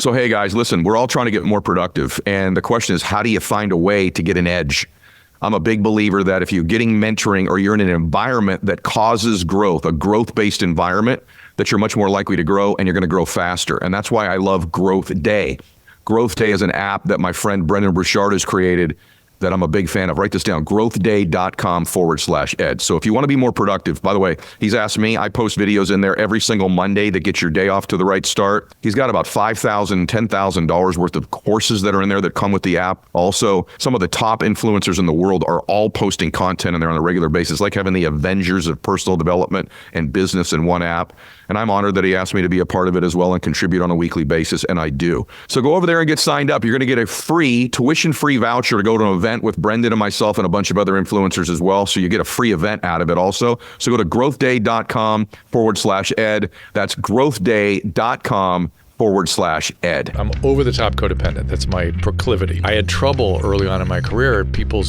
So, hey guys, listen, we're all trying to get more productive. And the question is, how do you find a way to get an edge? I'm a big believer that if you're getting mentoring or you're in an environment that causes growth, a growth-based environment, that you're much more likely to grow and you're going to grow faster. And that's why I love Growth Day. Growth Day is an app that my friend Brendan Burchard has created that I'm a big fan of. Write this down, growthday.com/ed. So if you want to be more productive, by the way, he's asked me, I post videos in there every single Monday that get your day off to the right start. He's got about $5,000, $10,000 worth of courses that are in there that come with the app. Also, some of the top influencers in the world are all posting content in there on a regular basis, like having the Avengers of personal development and business in one app. And I'm honored that he asked me to be a part of it as well and contribute on a weekly basis, and I do. So go over there and get signed up. You're going to get a free, tuition-free voucher to go to an event with Brendan and myself and a bunch of other influencers as well. So you get a free event out of it also. So go to growthday.com/ed. That's growthday.com/ed. I'm over-the-top codependent. That's my proclivity. I had trouble early on in my career.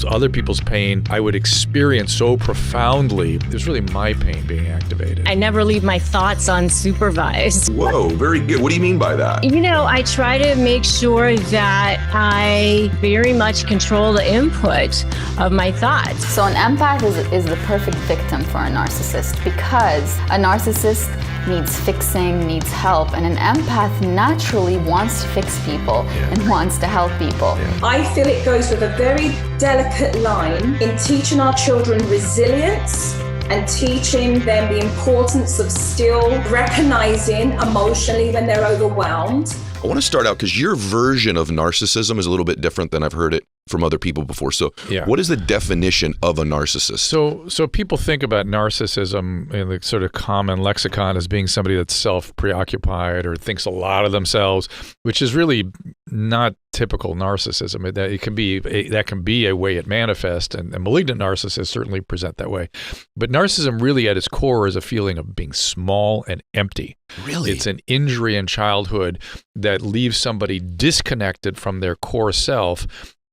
Other people's pain I would experience so profoundly. It was really my pain being activated. I never leave my thoughts unsupervised. Whoa, very good. What do you mean by that? I try to make sure that I very much control the input of my thoughts. So an empath is the perfect victim for a narcissist, because a narcissist needs fixing, needs help, and an empath naturally wants to fix people and wants to help people. I feel it goes with a very delicate line in teaching our children resilience and teaching them the importance of still recognizing emotionally when they're overwhelmed. I want to start out because your version of narcissism is a little bit different than I've heard it from other people before. So what is the definition of a narcissist? So people think about narcissism in the sort of common lexicon as being somebody that's self-preoccupied or thinks a lot of themselves, which is really not typical narcissism. That can be a way it manifests, and malignant narcissists certainly present that way. But narcissism really at its core is a feeling of being small and empty. Really? It's an injury in childhood that leaves somebody disconnected from their core self,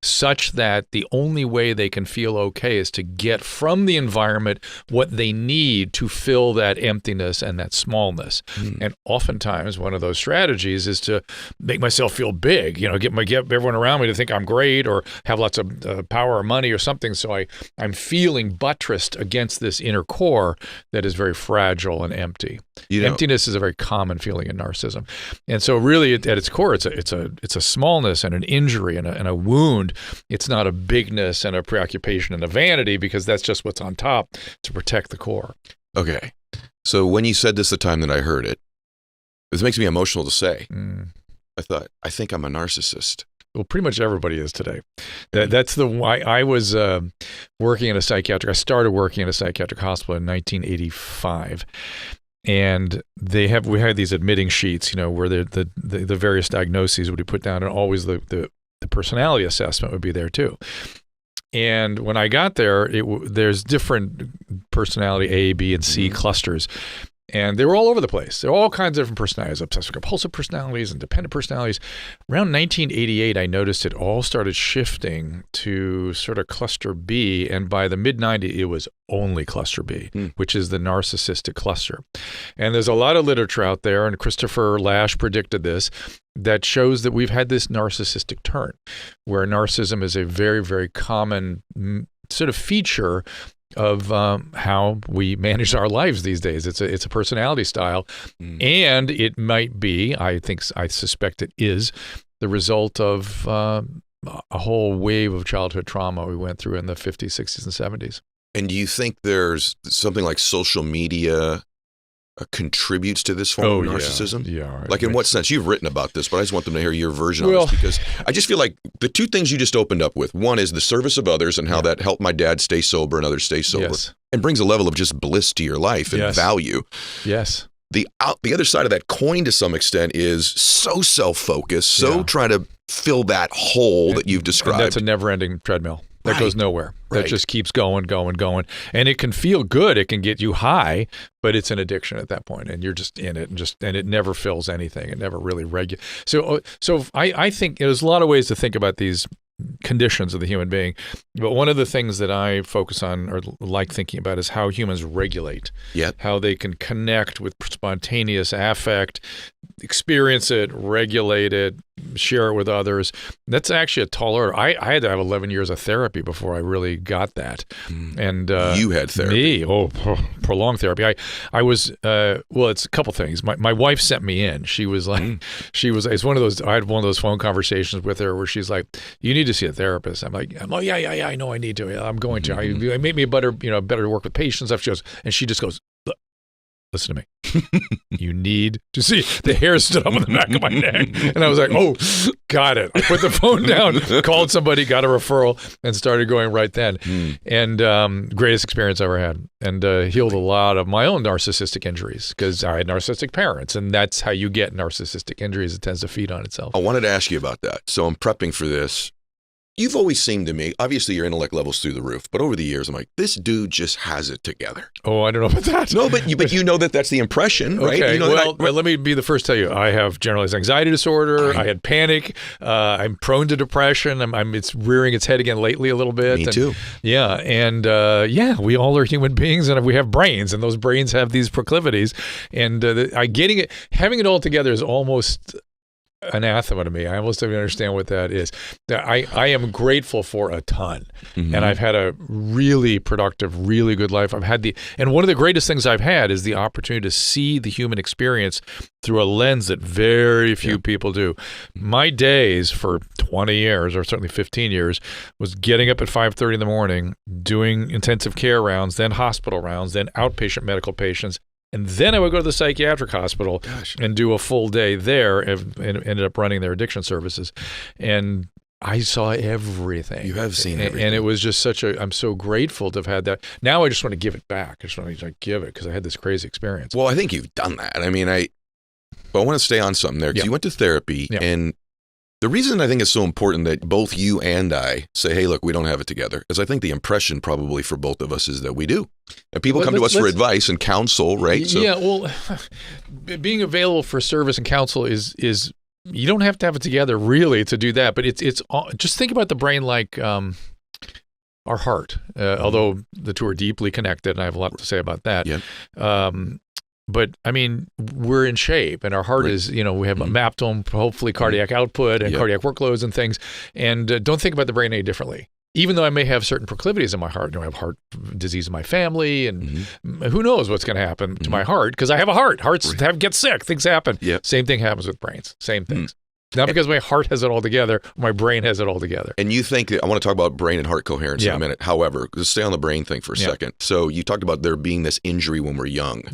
such that the only way they can feel okay is to get from the environment what they need to fill that emptiness and that smallness. And oftentimes one of those strategies is to make myself feel big, get everyone around me to think I'm great or have lots of power or money or something. So I'm feeling buttressed against this inner core that is very fragile and empty. Emptiness is a very common feeling in narcissism. And so really at its core, it's a smallness and an injury and a wound. It's not a bigness and a preoccupation and a vanity, because that's just what's on top to protect the core. Okay. So when you said this the time that I heard it, this makes me emotional to say. I thought, I think I'm a narcissist. Well, pretty much everybody is today. That's the why I was working in a psychiatric. I started working in a psychiatric hospital in 1985. And we had these admitting sheets, where the various diagnoses would be put down, and always the personality assessment would be there too. And when I got there, there's different personality A, B, and C clusters. And they were all over the place. There were all kinds of different personalities, obsessive compulsive personalities and dependent personalities. Around 1988, I noticed it all started shifting to sort of cluster B. And by the mid-90s, it was only cluster B, which is the narcissistic cluster. And there's a lot of literature out there, and Christopher Lasch predicted this, that shows that we've had this narcissistic turn, where narcissism is a very, very common sort of feature of how we manage our lives these days. It's a personality style, and it might be, I suspect it is, the result of a whole wave of childhood trauma we went through in the 50s, 60s, and 70s. And do you think there's something like social media contributes to this form of narcissism? Yeah. Like in what sense? You've written about this, but I just want them to hear your version of this, because I just feel like the two things you just opened up with, one is the service of others and how that helped my dad stay sober and others stay sober, and brings a level of just bliss to your life and value. Yes. The other side of that coin to some extent is so self-focused, trying to fill that hole that you've described. And that's a never-ending treadmill. That goes nowhere. That just keeps going. And it can feel good. It can get you high, but it's an addiction at that point, and you're just in it, and it never fills anything. It never really regulates. So I think there's a lot of ways to think about these conditions of the human being. But one of the things that I focus on or like thinking about is how humans regulate, how they can connect with spontaneous affect, experience it, regulate it, share it with others. That's actually a tall order. I had to have 11 years of therapy before I really got that. And you had therapy? Prolonged therapy. I was, well, it's a couple things. My wife sent me in. She was like, it's one of those, I had one of those phone conversations with her where she's like, you need to see a therapist. I'm like, oh, yeah, I know I need to. Yeah, I'm going to. I made me better to work with patients. And she just goes, listen to me. You need to see. The hair stood up on the back of my neck. And I was like, oh, got it. I put the phone down, called somebody, got a referral, and started going right then. And greatest experience I ever had. And healed a lot of my own narcissistic injuries because I had narcissistic parents. And that's how you get narcissistic injuries. It tends to feed on itself. I wanted to ask you about that. So I'm prepping for this. You've always seemed to me, obviously your intellect level's through the roof, but over the years, I'm like, this dude just has it together. Oh, I don't know about that. No, but you know that's the impression, right? Okay, you know let me be the first to tell you, I have generalized anxiety disorder. I had panic. I'm prone to depression. It's rearing its head again lately a little bit. Me too. Yeah, and we all are human beings, and we have brains, and those brains have these proclivities. And having it all together is almost anathema to me. I almost don't even understand what that is. I am grateful for a ton, and I've had a really productive, really good life. And one of the greatest things I've had is the opportunity to see the human experience through a lens that very few people do. My days for 20 years, or certainly 15 years, was getting up at 5:30 in the morning, doing intensive care rounds, then hospital rounds, then outpatient medical patients. And then I would go to the psychiatric hospital and do a full day there and ended up running their addiction services. And I saw everything. You have seen everything. And it was just I'm so grateful to have had that. Now I just want to give it back. I just want to give it because I had this crazy experience. Well, I think you've done that. I mean, but I want to stay on something there because you went to therapy and the reason I think it's so important that both you and I say, hey, look, we don't have it together, is I think the impression probably for both of us is that we do. And people come to us for advice and counsel, right? So, yeah, well, being available for service and counsel is you don't have to have it together really to do that, but it's just think about the brain like our heart, although the two are deeply connected, and I have a lot to say about that. Yeah. But I mean, we're in shape, and our heart is, we have mapped on hopefully cardiac output and cardiac workloads and things. And don't think about the brain any differently. Even though I may have certain proclivities in my heart, I have heart disease in my family, and who knows what's going to happen to my heart because I have a heart. Hearts get sick, things happen. Yep. Same thing happens with brains. Same things. Not because my heart has it all together, my brain has it all together. And you think that I want to talk about brain and heart coherence in a minute. However, let's stay on the brain thing for a second. So you talked about there being this injury when we're young,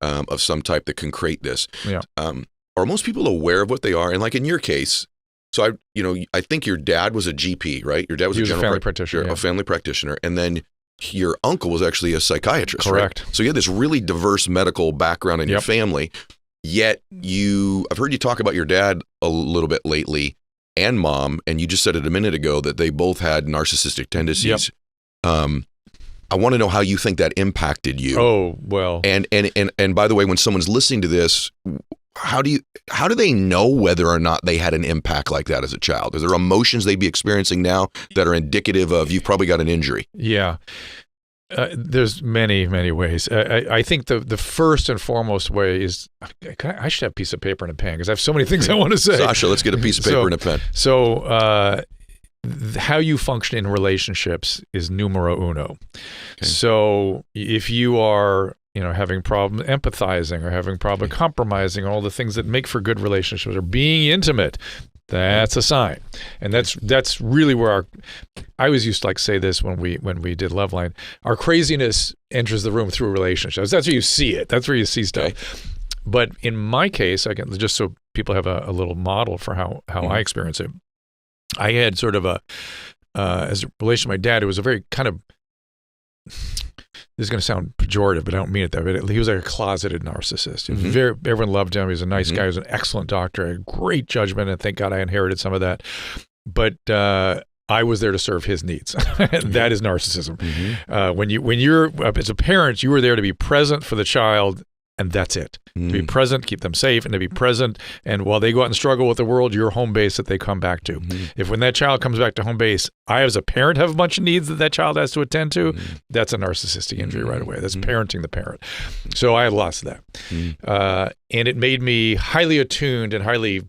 of some type that can create this. Yeah. Are most people aware of what they are? And like in your case, so I think your dad was a GP, right? Your dad was a family practitioner, a family practitioner, and then your uncle was actually a psychiatrist. Correct. Right? So you had this really diverse medical background in your family. Yet I've heard you talk about your dad a little bit lately and mom, and you just said it a minute ago that they both had narcissistic tendencies. Yep. I want to know how you think that impacted you. Oh, well. And by the way, when someone's listening to this, how do they know whether or not they had an impact like that as a child? Are there emotions they'd be experiencing now that are indicative of you've probably got an injury? Yeah. There's many, many ways. I think the first and foremost way is I should have a piece of paper and a pen because I have so many things I want to say. Sasha, let's get a piece of paper and a pen. So how you function in relationships is numero uno. Okay. So if you are having problem empathizing or having problem compromising, all the things that make for good relationships or being intimate, that's a sign. And that's really where I always used to say this when we did Loveline, our craziness enters the room through relationships. That's where you see it. That's where you see stuff. Okay. But in my case, just so people have a little model for how I experience it, I had sort of as a relation to my dad, it was a very kind of, this is going to sound pejorative, but I don't mean it that way. He was like a closeted narcissist. Everyone loved him. He was a nice guy. He was an excellent doctor. Had great judgment, and thank God I inherited some of that. But I was there to serve his needs. That is narcissism. When you're as a parent, you were there to be present for the child and that's it. To be present, keep them safe, and to be present. And while they go out and struggle with the world, you're home base that they come back to. If when that child comes back to home base, I as a parent have a bunch of needs that child has to attend to, that's a narcissistic injury right away. That's parenting the parent. So I had lots of that. And it made me highly attuned and highly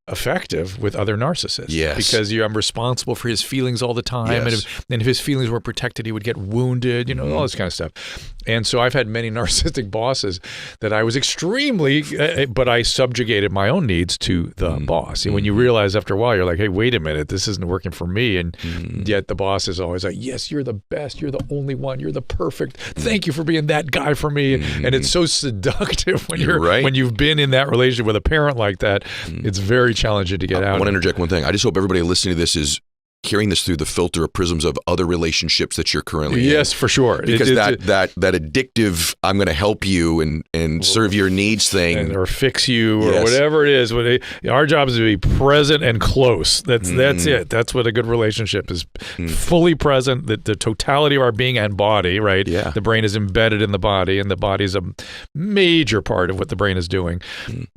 effective with other narcissists. Yes. Because I'm responsible for his feelings all the time. Yes. And if his feelings were protected, he would get wounded, all this kind of stuff. And so I've had many narcissistic bosses that I was extremely, but I subjugated my own needs to the boss. And when you realize after a while, you're like, hey, wait a minute, this isn't working for me. And yet the boss is always like, yes, you're the best. You're the only one. You're the perfect. Thank you for being that guy for me. And it's so seductive when when you've been in that relationship with a parent like that. It's very challenging to get out. I want to interject one thing. I just hope everybody listening to this is hearing this through the filter of prisms of other relationships that you're currently in. Yes, for sure. Because that addictive, I'm going to help you and serve your needs thing. Or fix you or whatever it is. Our job is to be present and close. That's it. That's what a good relationship is. Fully present, the totality of our being and body, right? Yeah. The brain is embedded in the body, and the body is a major part of what the brain is doing.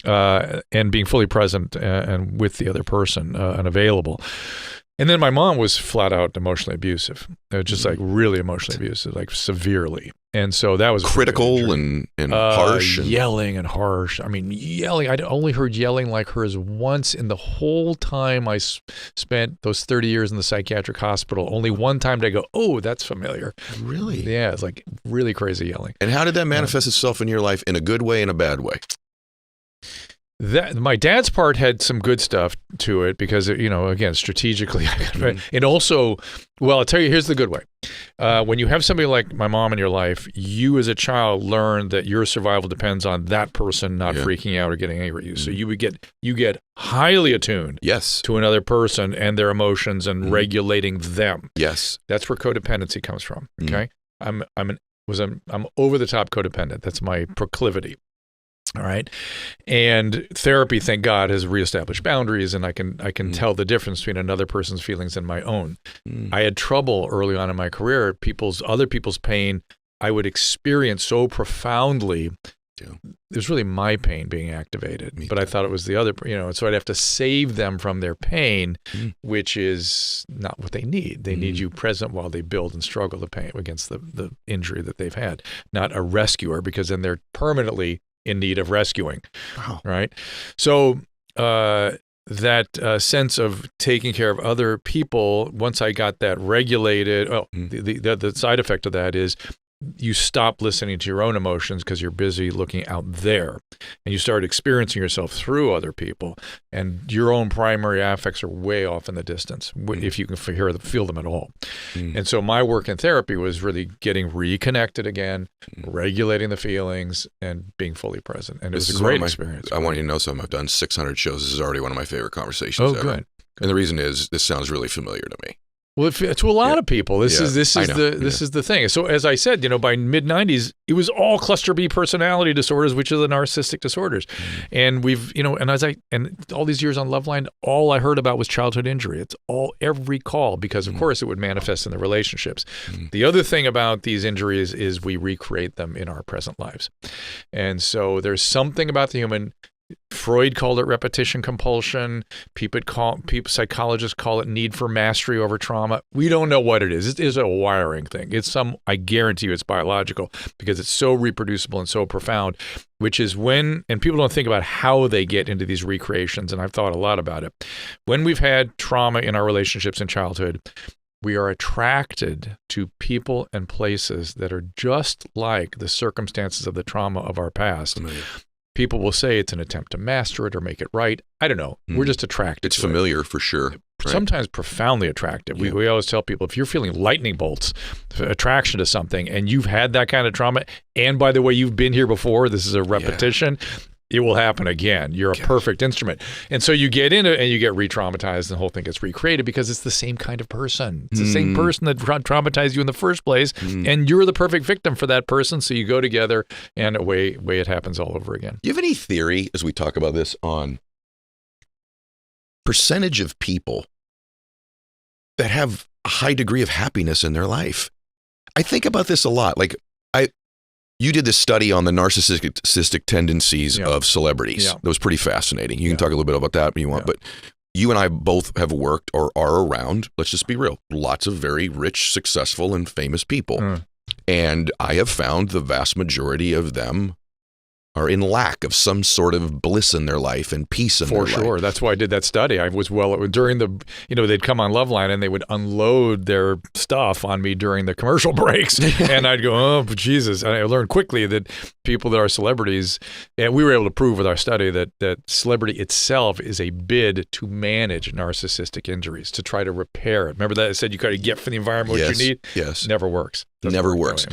And being fully present and with the other person and available. And then my mom was flat out emotionally abusive, just like really emotionally abusive, like severely. And so that was critical and harsh. Yelling and harsh. I mean, yelling. I only heard yelling like hers once in the whole time I spent those 30 years in the psychiatric hospital. Only one time did I go, oh, that's familiar. Really? Yeah, it's like really crazy yelling. And how did that manifest itself in your life, in a good way and a bad way? That my dad's part had some good stuff to it because, again, strategically, and also, well, I'll tell you, here's the good way. When you have somebody like my mom in your life, you as a child learn that your survival depends on that person not freaking out or getting angry at you. So you get highly attuned to another person and their emotions and regulating them. Yes, that's where codependency comes from. Okay, I'm over the top codependent. That's my proclivity. All right. And therapy, thank God, has reestablished boundaries, and I can tell the difference between another person's feelings and my own. I had trouble early on in my career. Other people's pain I would experience so profoundly. It was really my pain being activated, but I thought it was the other, so I'd have to save them from their pain, which is not what they need. They need you present while they build and struggle the pain against the injury that they've had, not a rescuer, because then they're permanently in need of rescuing, right? So that sense of taking care of other people, once I got that regulated, the side effect of that is you stop listening to your own emotions because you're busy looking out there, and you start experiencing yourself through other people, and your own primary affects are way off in the distance if you can feel them at all. And so my work in therapy was really getting reconnected again, regulating the feelings, and being fully present. And it was a great experience. I want you to know something. I've done 600 shows. This is already one of my favorite conversations ever. Good. And the reason is this sounds really familiar to me. Well, to a lot of people, this is the thing. So as I said, by mid 90s, it was all cluster B personality disorders, which are the narcissistic disorders. And we've, and all these years on Loveline, all I heard about was childhood injury. It's every call, because of course it would manifest in the relationships. The other thing about these injuries is we recreate them in our present lives. And so there's something about the human. Freud called it repetition compulsion. Psychologists call it need for mastery over trauma. We don't know what it is. It is a wiring thing. I guarantee you it's biological, because it's so reproducible and so profound, which is and people don't think about how they get into these recreations, and I've thought a lot about it. When we've had trauma in our relationships in childhood, we are attracted to people and places that are just like the circumstances of the trauma of our past. Familiar. People will say it's an attempt to master it or make it right. I don't know. We're just attracted. It's familiar for sure. Right? Sometimes profoundly attractive. We always tell people, if you're feeling lightning bolts, attraction to something, and you've had that kind of trauma, and by the way, you've been here before, this is a repetition, it will happen again. You're a perfect instrument. And so you get in it and you get re-traumatized, and the whole thing gets recreated because it's the same kind of person. It's the same person that traumatized you in the first place, and you're the perfect victim for that person. So you go together, and away it happens all over again. Do you have any theory, as we talk about this, on percentage of people that have a high degree of happiness in their life? I think about this a lot. Like, You did this study on the narcissistic tendencies of celebrities. Yeah. That was pretty fascinating. You can talk a little bit about that if you want, but you and I both have worked or are around, let's just be real, lots of very rich, successful, and famous people. And I have found the vast majority of them are in lack of some sort of bliss in their life and peace in their life. For sure. That's why I did that study. I was during the, they'd come on Loveline and they would unload their stuff on me during the commercial breaks. And I'd go, oh, Jesus. And I learned quickly that people that are celebrities, and we were able to prove with our study that celebrity itself is a bid to manage narcissistic injuries, to try to repair it. Remember that I said you got to get from the environment what you need? Yes. Never works. Never works.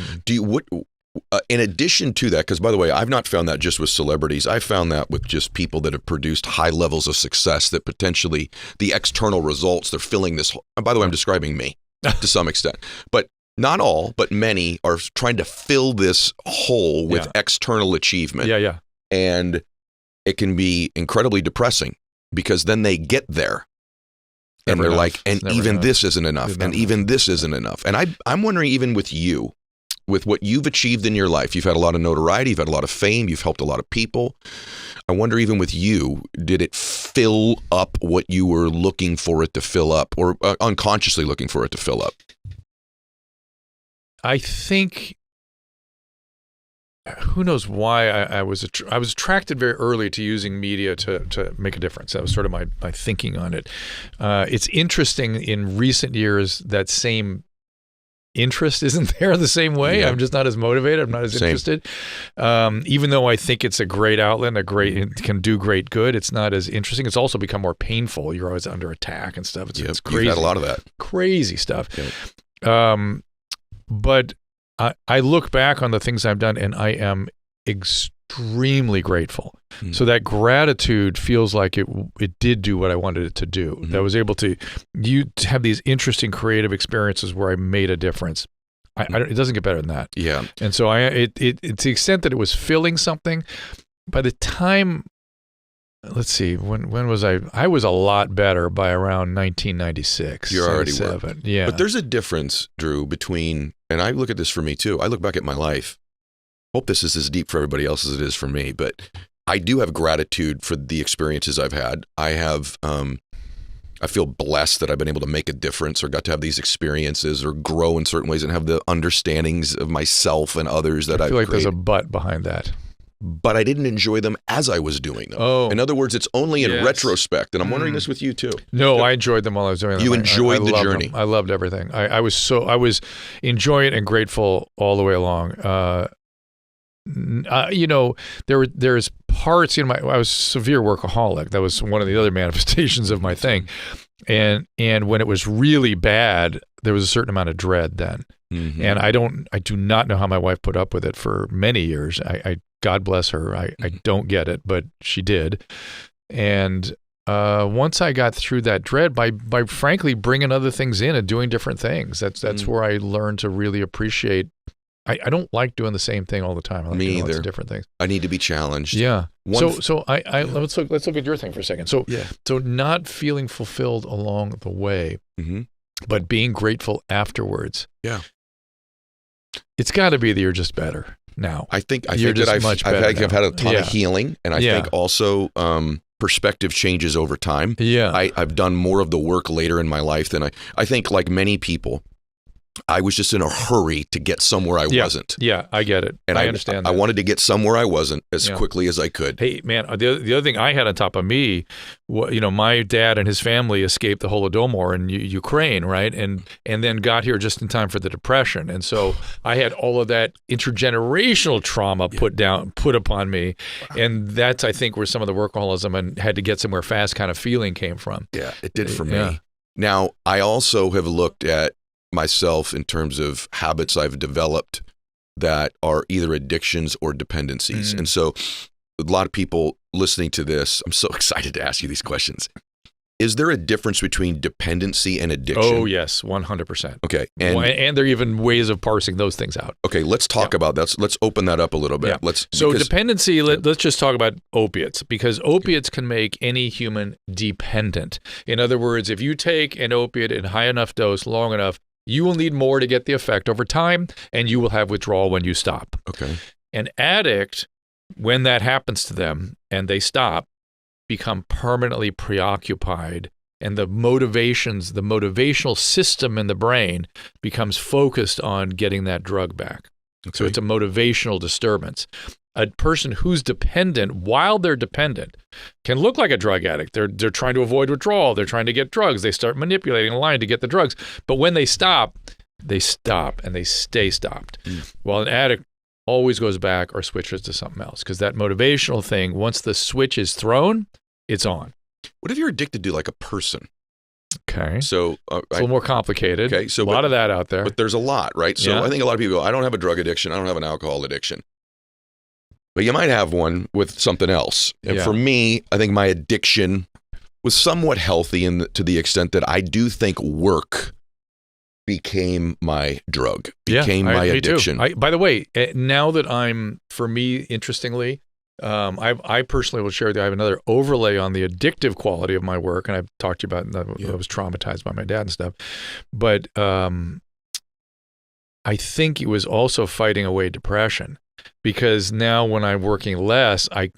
In addition to that, because by the way, I've not found that just with celebrities. I've found that with just people that have produced high levels of success that potentially the external results, they're filling this. And by the way, I'm describing me to some extent. But not all, but many are trying to fill this hole with external achievement. Yeah. And it can be incredibly depressing because then they get there. And they're like, and even this isn't enough. And even this isn't enough. And I'm wondering, even with you, with what you've achieved in your life, you've had a lot of notoriety, you've had a lot of fame, you've helped a lot of people. I wonder, even with you, did it fill up what you were looking for it to fill up, or unconsciously looking for it to fill up? I think, who knows why I was attracted very early to using media to make a difference. That was sort of my thinking on it. It's interesting, in recent years, that same interest isn't there the same way. I'm just not as motivated. I'm not as interested. Even though I think it's a great outlet and it can do great good, it's not as interesting. It's also become more painful. You're always under attack and stuff. It's crazy. You've had a lot of that. Crazy stuff. Yep. But I look back on the things I've done and I am extremely grateful. So that gratitude feels like it did do what I wanted it to do. That I was able to have these interesting creative experiences where I made a difference. It doesn't get better than that. Yeah. And so it's the extent that it was filling something. By the time, let's see, when was I? I was a lot better by around 1996. You're already working. Yeah. But there's a difference, Drew, between, and I look at this for me too. I look back at my life. Hope this is as deep for everybody else as it is for me, but I do have gratitude for the experiences I've had. I feel blessed that I've been able to make a difference, or got to have these experiences, or grow in certain ways and have the understandings of myself and others that I feel like there's a but behind that. But I didn't enjoy them as I was doing them. Oh. In other words, it's only in retrospect, and I'm wondering this with you too. No, I enjoyed them while I was doing them. You enjoyed the journey. I loved everything. I was enjoying and grateful all the way along. There's parts in I was a severe workaholic. That was one of the other manifestations of my thing. And when it was really bad, there was a certain amount of dread then. Mm-hmm. And I do not know how my wife put up with it for many years. I God bless her. I don't get it, but she did. And once I got through that dread by frankly bringing other things in and doing different things, that's where I learned to really appreciate. I don't like doing the same thing all the time. I like doing lots of different things. I need to be challenged. Yeah. Let's look at your thing for a second. So not feeling fulfilled along the way, but being grateful afterwards. Yeah. It's got to be that you're just better now. I think I've had a ton of healing, and I think also perspective changes over time. Yeah. I've done more of the work later in my life than I think, like many people, I was just in a hurry to get somewhere I wasn't. Yeah, I get it. And I understand that. I wanted to get somewhere I wasn't as quickly as I could. Hey, man, the other thing I had on top of me, my dad and his family escaped the Holodomor in Ukraine, right? And then got here just in time for the Depression. And so I had all of that intergenerational trauma put upon me. Wow. And that's, I think, where some of the workaholism and had to get somewhere fast kind of feeling came from. Yeah, it did for me. Now, I also have looked at myself in terms of habits I've developed that are either addictions or dependencies. And so a lot of people listening to this, I'm so excited to ask you these questions. Is there a difference between dependency and addiction? Oh, yes, 100%. Okay. And there are even ways of parsing those things out. Okay, let's talk about that. Let's open that up a little bit. Yeah. Dependency, let's just talk about opiates, because opiates can make any human dependent. In other words, if you take an opiate in high enough dose, long enough, you will need more to get the effect over time, and you will have withdrawal when you stop. Okay. An addict, when that happens to them and they stop, become permanently preoccupied, and the motivational system in the brain becomes focused on getting that drug back. Okay. So it's a motivational disturbance. A person who's dependent, while they're dependent, can look like a drug addict. They're trying to avoid withdrawal. They're trying to get drugs. They start manipulating a line to get the drugs. But when they stop and they stay stopped. While an addict always goes back or switches to something else, because that motivational thing, once the switch is thrown, it's on. What if you're addicted to like a person? Okay. So it's a little more complicated. Okay. So a lot of that out there. But there's a lot, right? So I think a lot of people go, I don't have a drug addiction. I don't have an alcohol addiction. But you might have one with something else. And for me, I think my addiction was somewhat healthy to the extent that I do think work became my drug, became my addiction. By the way, now that for me, interestingly, I personally will share that I have another overlay on the addictive quality of my work, and I've talked to you about that. I was traumatized by my dad and stuff. But I think it was also fighting away depression. Because now when I'm working less, I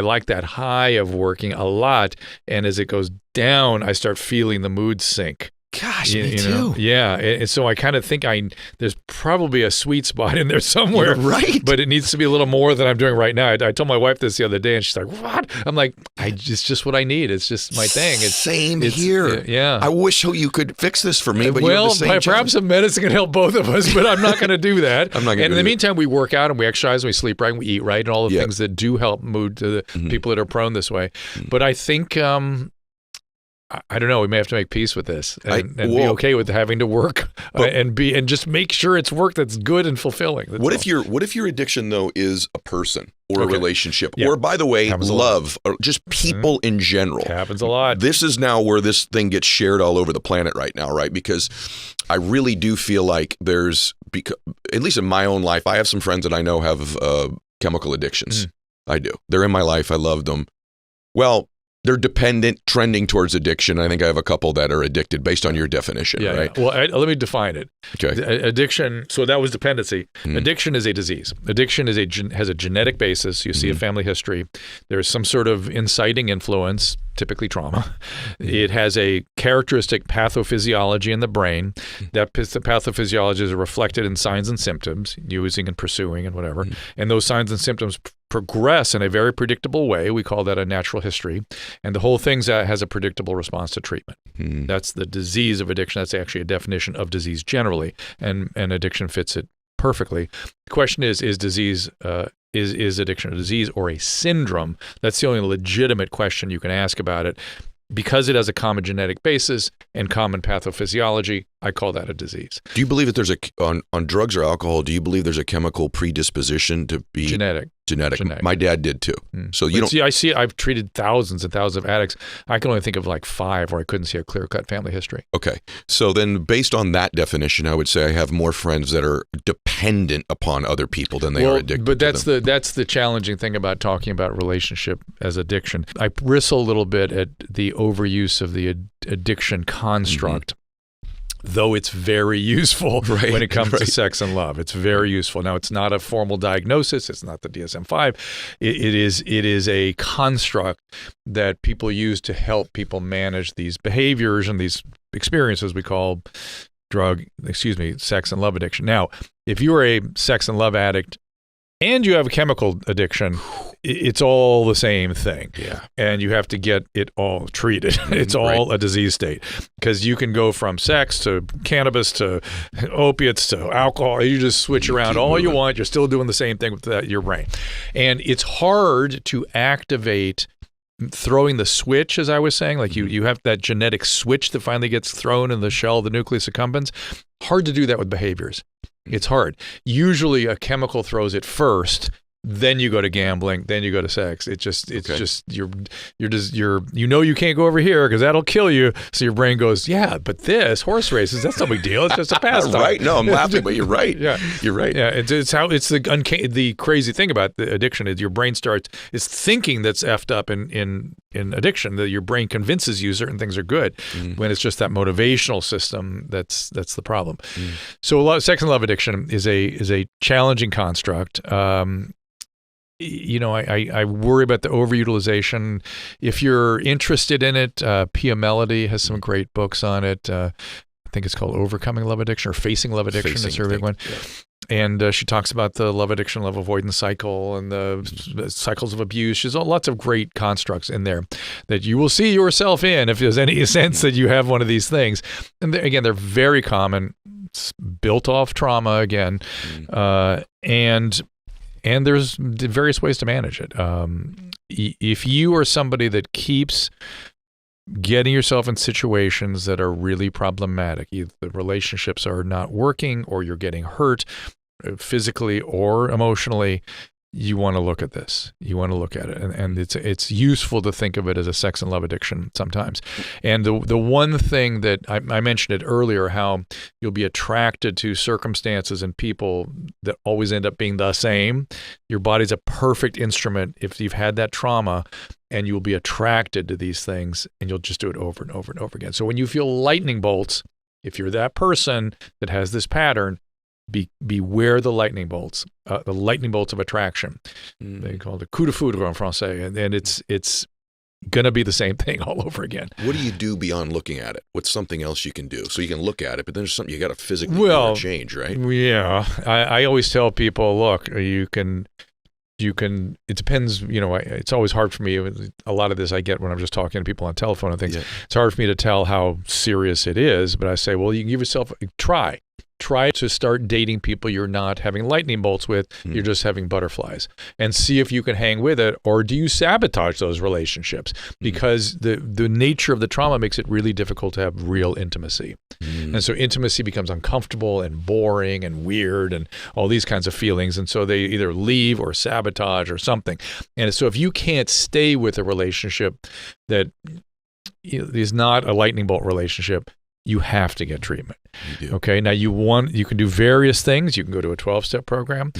like that high of working a lot. And as it goes down, I start feeling the mood sink. Gosh, me too. Yeah. And so I kind of think there's probably a sweet spot in there somewhere. You're right. But it needs to be a little more than I'm doing right now. I told my wife this the other day, and she's like, what? I'm like, it's just what I need. It's just my thing. Same here. Yeah. I wish you could fix this for me, but you have the same perhaps some medicine can help both of us, but I'm not going to do that. I'm not going to do that. And in the meantime, we work out and we exercise and we sleep right and we eat right and all the things that do help mood to the people that are prone this way. But I think... I don't know. We may have to make peace with this and be okay with having to work and just make sure it's work that's good and fulfilling. What if your addiction though is a person or a relationship or, by the way, love or just people in general? Happens a lot. This is now where this thing gets shared all over the planet right now, right? Because I really do feel like at least in my own life, I have some friends that I know have chemical addictions. I do. They're in my life. I love them. Well, they're dependent, trending towards addiction. I think I have a couple that are addicted based on your definition, right? Yeah. Well, let me define it. Okay. Addiction, so that was dependency. Addiction is a disease. Addiction has a genetic basis. You see a family history. There's some sort of inciting influence, typically trauma. It has a characteristic pathophysiology in the brain. That pathophysiology is reflected in signs and symptoms, using and pursuing and whatever. And those signs and symptoms progress in a very predictable way. We call that a natural history. And the whole thing has a predictable response to treatment. That's the disease of addiction. That's actually a definition of disease generally. And addiction fits it perfectly. The question is disease is addiction a disease or a syndrome? That's the only legitimate question you can ask about it. Because it has a common genetic basis and common pathophysiology, I call that a disease. Do you believe that there's on drugs or alcohol, do you believe there's a chemical predisposition to be genetic? My dad did too. So I've treated thousands and thousands of addicts. I can only think of like 5 where I couldn't see a clear-cut family history. Okay. So then based on that definition, I would say I have more friends that are dependent upon other people than they are addicted but that's to them. that's the challenging thing about talking about relationship as addiction. I bristle a little bit at the overuse of the addiction construct. Though it's very useful when it comes to sex and love. It's very useful. Now, it's not a formal diagnosis. It's not the DSM-5. It is a construct that people use to help people manage these behaviors and these experiences we call sex and love addiction. Now, if you are a sex and love addict and you have a chemical addiction, it's all the same thing. Yeah. And you have to get it all treated. It's all a disease state. Because you can go from sex to cannabis to opiates to alcohol. You just switch around all you want. You're still doing the same thing with your brain. And it's hard to activate throwing the switch, as I was saying. Like you have that genetic switch that finally gets thrown in the shell of the nucleus accumbens. Hard to do that with behaviors. It's hard. Usually a chemical throws it first, then you go to gambling, then you go to sex. It's just you can't go over here because that'll kill you. So your brain goes, yeah, but this horse races, that's no big deal. It's just a pastime. Right? No, I'm laughing, but you're right. Yeah, you're right. Yeah, it's the crazy thing about the addiction is your brain it's thinking that's effed up in in addiction, that your brain convinces you certain things are good when it's just that motivational system that's the problem. So sex and love addiction is a challenging construct. I worry about the overutilization. If you're interested in it, Pia Melody has some great books on it. I think it's called Overcoming Love Addiction or Facing Love Addiction. It's her big one. Yeah. And she talks about the love addiction, love avoidance cycle and the cycles of abuse. She's lots of great constructs in there that you will see yourself in if there's any sense that you have one of these things. And they're very common. It's built off trauma again. And there's various ways to manage it. If you are somebody that keeps getting yourself in situations that are really problematic, either the relationships are not working or you're getting hurt physically or emotionally, you want to look at this. You want to look at it. And it's useful to think of it as a sex and love addiction sometimes. And the one thing that I mentioned it earlier, how you'll be attracted to circumstances and people that always end up being the same. Your body's a perfect instrument if you've had that trauma, and you'll be attracted to these things, and you'll just do it over and over and over again. So when you feel lightning bolts, if you're that person that has this pattern, beware the lightning bolts of attraction. They call it a coup de foudre en français, and it's going to be the same thing all over again. What do you do beyond looking at it? What's something else you can do? So you can look at it, but then there's something you got to physically change, right? Yeah. I always tell people, look, you can, it depends, it's always hard for me. A lot of this I get when I'm just talking to people on telephone and things. Yeah. It's hard for me to tell how serious it is, but I say, well, you can give yourself try to start dating people you're not having lightning bolts with, you're just having butterflies, and see if you can hang with it, or do you sabotage those relationships? Because the nature of the trauma makes it really difficult to have real intimacy. And so intimacy becomes uncomfortable and boring and weird and all these kinds of feelings, and so they either leave or sabotage or something. And so if you can't stay with a relationship that is not a lightning bolt relationship, you have to get treatment. Okay. Now you can do various things. You can go to a 12-step program.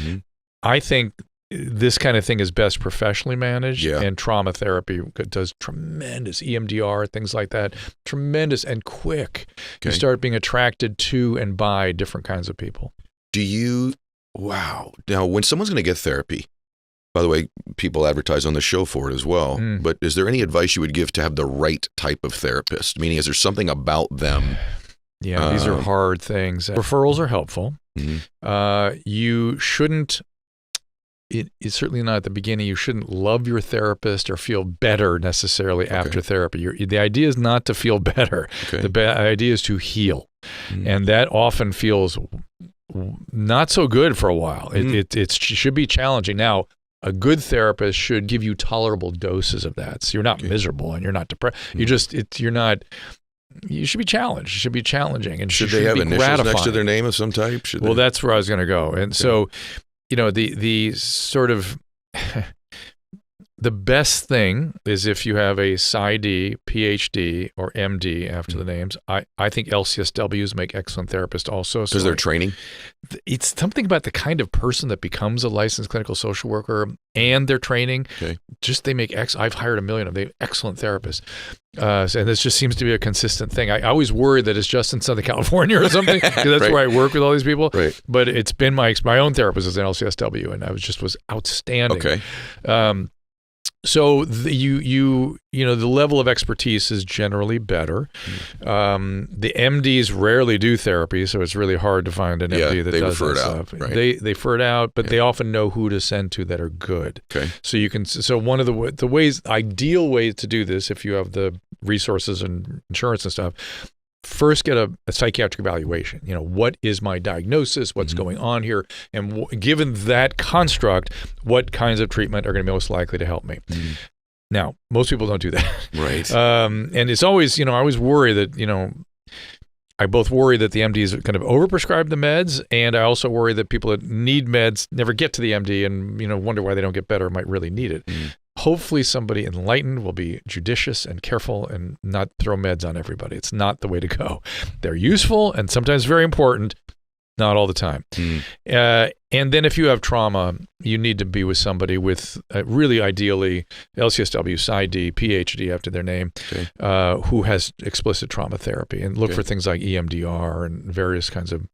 I think this kind of thing is best professionally managed, and trauma therapy does tremendous, EMDR, things like that, tremendous and quick. Okay. You start being attracted to and by different kinds of people. Wow. Now, when someone's going to get therapy, by the way, people advertise on the show for it as well, but is there any advice you would give to have the right type of therapist? Meaning, is there something about them? Yeah, these are hard things. Referrals are helpful. You shouldn't, it's certainly not at the beginning, you shouldn't love your therapist or feel better necessarily after therapy. The idea is not to feel better. The idea is to heal. And that often feels not so good for a while. It should be challenging. Now, a good therapist should give you tolerable doses of that. So you're not miserable and you're not depressed. You should be challenged. It should be challenging. And should they have initials gratifying next to their name of some type? Well, that's where I was going to go. And so, the sort of the best thing is if you have a PsyD, PhD, or MD after the names. I think LCSWs make excellent therapists also. Because they're training? It's something about the kind of person that becomes a licensed clinical social worker and their training. Just they make I've hired 1 million of them. They excellent therapists. And this just seems to be a consistent thing. I always worry that it's just in Southern California or something, because that's where I work with all these people. But it's been my own therapist is an LCSW, and was outstanding. So the level of expertise is generally better. The MDs rarely do therapy, so it's really hard to find an MD that does that stuff. They refer it out, but they often know who to send to that are good. So you can. So one of the ideal ways to do this, if you have the resources and insurance and stuff, first get a psychiatric evaluation. What is my diagnosis? What's going on here? And given that construct, what kinds of treatment are going to be most likely to help me? Now, most people don't do that. And it's always, I always worry that, I both worry that the MDs kind of overprescribe the meds, and I also worry that people that need meds never get to the MD and, wonder why they don't get better, might really need it. Hopefully somebody enlightened will be judicious and careful and not throw meds on everybody. It's not the way to go. They're useful and sometimes very important, Not all the time. And then if you have trauma, you need to be with somebody with really ideally LCSW, PsyD, PhD after their name, who has explicit trauma therapy, and look for things like EMDR and various kinds of,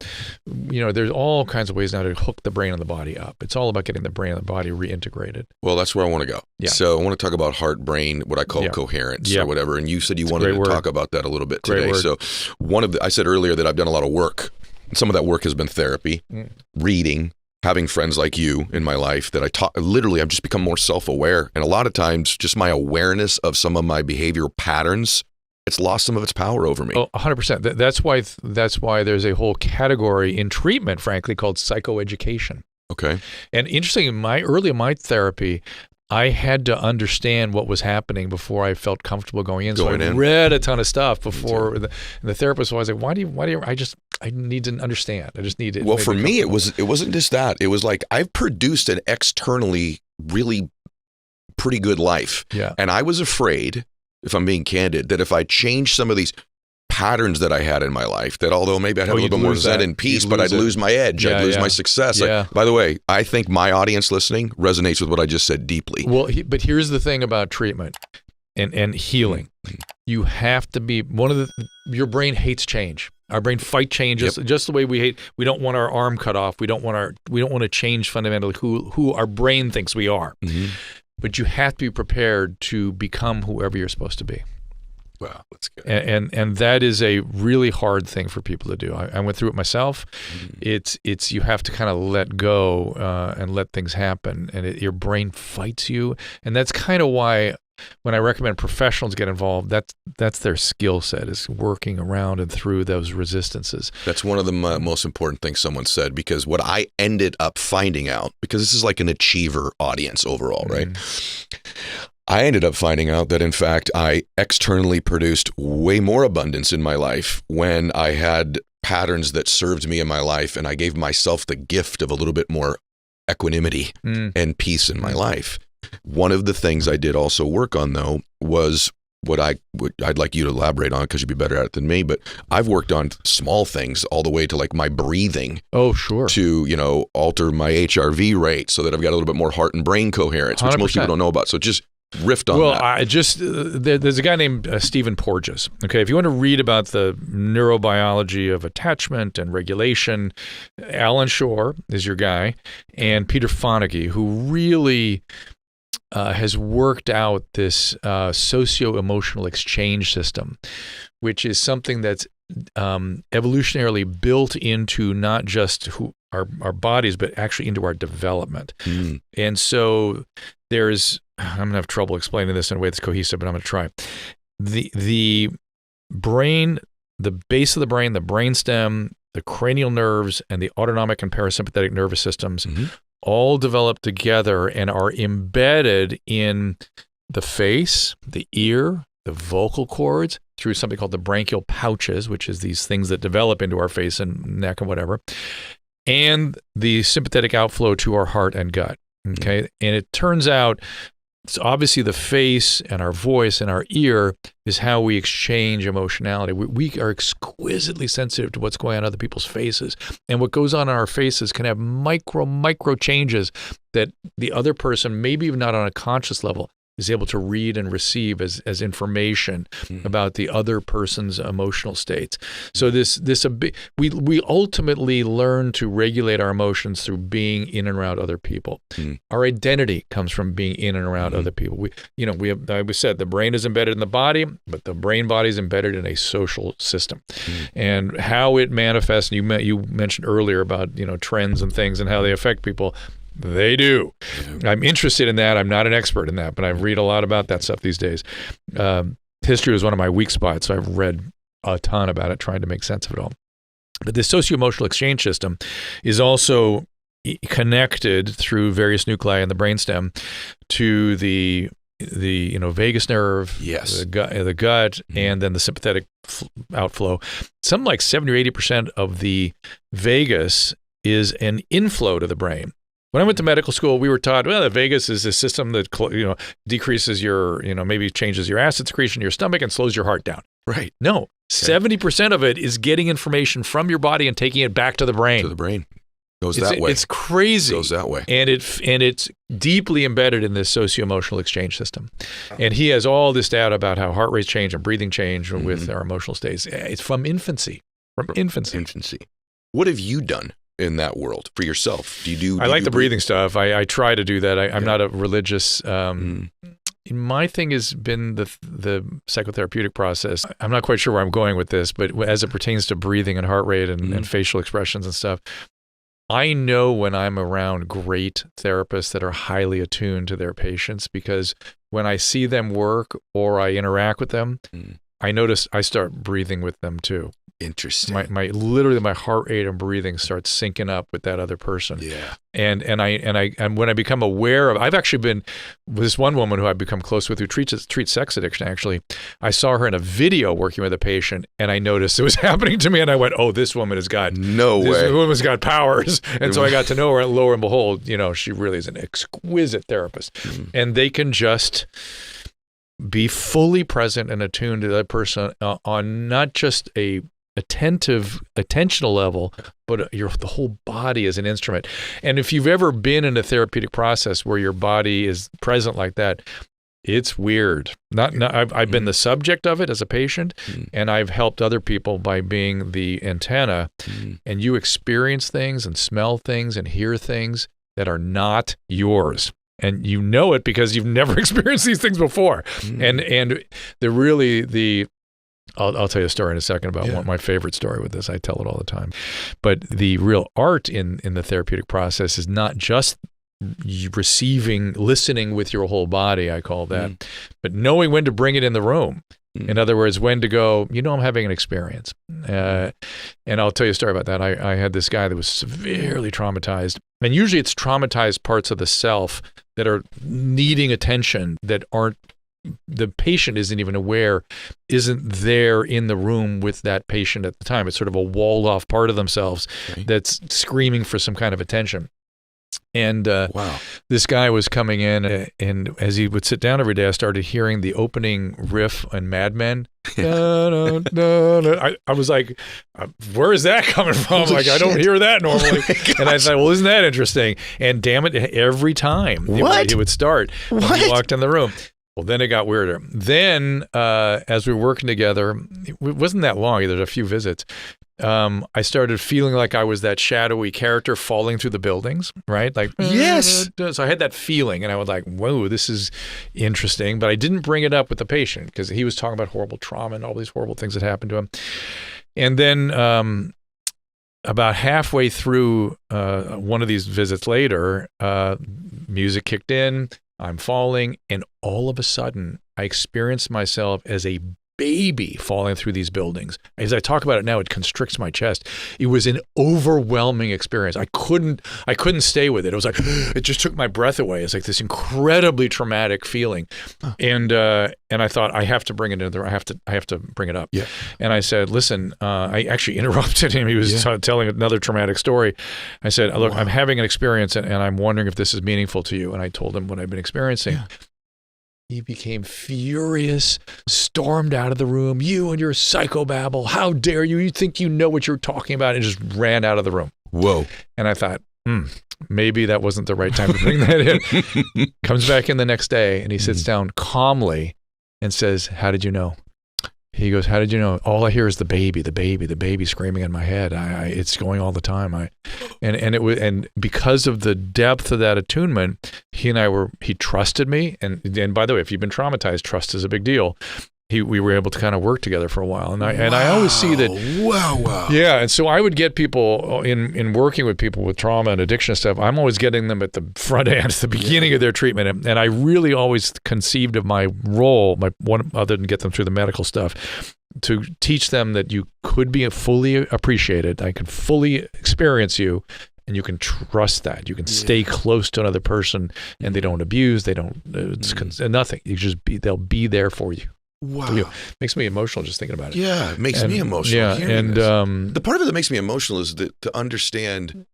there's all kinds of ways now to hook the brain and the body up. It's all about getting the brain and the body reintegrated. Well, that's where I want to go. Yeah. So I want to talk about heart-brain, what I call coherence or whatever. And you said you wanted to talk about that a little bit today. So I said earlier that I've done a lot of work. Some of that work has been therapy, reading, having friends like you in my life that I talk. Literally, I've just become more self-aware. And a lot of times, just my awareness of some of my behavioral patterns, it's lost some of its power over me. Oh, 100%. That's why there's a whole category in treatment, frankly, called psychoeducation. Okay. And interestingly, in my therapy, I had to understand what was happening before I felt comfortable going in. So I read a ton of stuff before. The therapist was like, why do you, I need to understand. I just need to. Well, for me, it wasn't just that. It was like, I've produced an externally really pretty good life. Yeah. And I was afraid, if I'm being candid, that if I changed some of these patterns that I had in my life, that although maybe I'd have a little bit more zen and peace, but I'd lose my edge. I'd lose my success. By the way, I think my audience listening resonates with what I just said deeply. Well, but here's the thing about treatment and healing. You have to be your brain hates change. Our brain fight changes just the way we don't want our arm cut off. We don't want to change fundamentally who our brain thinks we are. But you have to be prepared to become whoever you're supposed to be. Wow, that's good. And that is a really hard thing for people to do. I went through it myself. It's you have to kind of let go and let things happen, and your brain fights you. And that's kind of why when I recommend professionals get involved, that's their skill set, is working around and through those resistances. That's one of the most important things someone said, because what I ended up finding out, because this is like an achiever audience overall, right? I ended up finding out that, in fact, I externally produced way more abundance in my life when I had patterns that served me in my life, and I gave myself the gift of a little bit more equanimity and peace in my life. One of the things I did also work on, though, was what I'd like you to elaborate on, because you'd be better at it than me, but I've worked on small things all the way to like my breathing. Oh, sure. To, alter my HRV rate so that I've got a little bit more heart and brain coherence, which 100%. most people don't know about. So just riffed on that. There's a guy named Stephen Porges. Okay, if you want to read about the neurobiology of attachment and regulation, Alan Shore is your guy, and Peter Fonagy, who really has worked out this socio-emotional exchange system, which is something that's evolutionarily built into not just our bodies, but actually into our development. And so I'm going to have trouble explaining this in a way that's cohesive, but I'm going to try. The brain, the base of the brain, the brainstem, the cranial nerves, and the autonomic and parasympathetic nervous systems all develop together and are embedded in the face, the ear, the vocal cords, through something called the branchial pouches, which is these things that develop into our face and neck and whatever, and the sympathetic outflow to our heart and gut. Okay. And it turns out, it's obviously the face and our voice and our ear is how we exchange emotionality. We are exquisitely sensitive to what's going on in other people's faces. And what goes on in our faces can have micro changes that the other person, maybe even not on a conscious level, is able to read and receive as information about the other person's emotional states. So we ultimately learn to regulate our emotions through being in and around other people. Our identity comes from being in and around other people. We said the brain is embedded in the body, but the brain body is embedded in a social system. And how it manifests, you mentioned earlier about trends and things and how they affect people. They do. I'm interested in that. I'm not an expert in that, but I read a lot about that stuff these days. History was one of my weak spots, so I've read a ton about it, trying to make sense of it all. But the socio-emotional exchange system is also connected through various nuclei in the brainstem to the vagus nerve, the gut, and then the sympathetic outflow. Something like 70 or 80% of the vagus is an inflow to the brain. When I went to medical school, we were taught, the vagus is a system that decreases your, maybe changes your acid secretion in your stomach and slows your heart down. Right. No, 70% of it is getting information from your body and taking it back to the brain. To the brain. Goes that way. It's crazy. Goes that way. And it's deeply embedded in this socio-emotional exchange system. And he has all this data about how heart rates change and breathing change with our emotional states. It's from infancy. From infancy. What have you done in that world for yourself? I like the breathing stuff. I try to do that. I'm not a religious. My thing has been the psychotherapeutic process. I'm not quite sure where I'm going with this, but as it pertains to breathing and heart rate and facial expressions and stuff, I know when I'm around great therapists that are highly attuned to their patients, because when I see them work or I interact with them, I notice I start breathing with them too. Interesting. Literally my heart rate and breathing starts syncing up with that other person. Yeah. And when I become aware of, I've actually been with this one woman who I've become close with who treats sex addiction. Actually, I saw her in a video working with a patient, and I noticed it was happening to me, and I went, "Oh, this woman has got this woman's got powers." And so I got to know her, and lo and behold, she really is an exquisite therapist, and they can just be fully present and attuned to that person on not just a attentional level, but the whole body is an instrument. And if you've ever been in a therapeutic process where your body is present like that, it's weird. I've been the subject of it as a patient, and I've helped other people by being the antenna. And you experience things and smell things and hear things that are not yours. And you know it because you've never experienced these things before. And I'll tell you a story in a second about my favorite story with this. I tell it all the time. But the real art in the therapeutic process is not just listening with your whole body, I call that, but knowing when to bring it in the room. In other words, when to go, I'm having an experience. And I'll tell you a story about that. I had this guy that was severely traumatized. And usually it's traumatized parts of the self that are needing attention that the patient isn't even aware, isn't there in the room with that patient at the time. It's sort of a walled off part of themselves that's screaming for some kind of attention. And this guy was coming in, and as he would sit down every day, I started hearing the opening riff on Mad Men. I was like, where is that coming from? Like, I don't hear that normally. And I thought, well, isn't that interesting? And damn it, every time he would start when he walked in the room. Well, then it got weirder. Then, as we were working together, it wasn't that long either, a few visits, I started feeling like I was that shadowy character falling through the buildings, right? Like, yes. So I had that feeling, and I was like, whoa, this is interesting. But I didn't bring it up with the patient because he was talking about horrible trauma and all these horrible things that happened to him. And then about halfway through one of these visits later, music kicked in. I'm falling, and all of a sudden, I experienced myself as a baby falling through these buildings. As I talk about it now, it constricts my chest. It was an overwhelming experience. I couldn't stay with it. It was like, it just took my breath away. It's like this incredibly traumatic feeling. And I thought, I have to bring it in there. I have to bring it up. Yeah. And I said, listen, I actually interrupted him. He was telling another traumatic story. I said, look, I'm having an experience and I'm wondering if this is meaningful to you. And I told him what I've been experiencing. Yeah. He became furious, stormed out of the room. You and your psychobabble. How dare you? You think you know what you're talking about, and just ran out of the room. Whoa. And I thought, maybe that wasn't the right time to bring that in. Comes back in the next day, and he sits down calmly and says, how did you know? He goes, how did you know? All I hear is the baby screaming in my head. It's going all the time. And because of the depth of that attunement, he trusted me. And by the way, if you've been traumatized, trust is a big deal. We were able to kind of work together for a while. And I always see that. Wow. Yeah. And so I would get people in working with people with trauma and addiction and stuff, I'm always getting them at the front end, at the beginning of their treatment. And I really always conceived of my role, other than get them through the medical stuff, to teach them that you could be fully appreciated. I could fully experience you. And you can trust that. You can stay close to another person, and they don't abuse. They don't, nothing. They'll be there for you. Wow. Makes me emotional just thinking about it. Yeah, it makes me emotional. Yeah, and the part of it that makes me emotional is to understand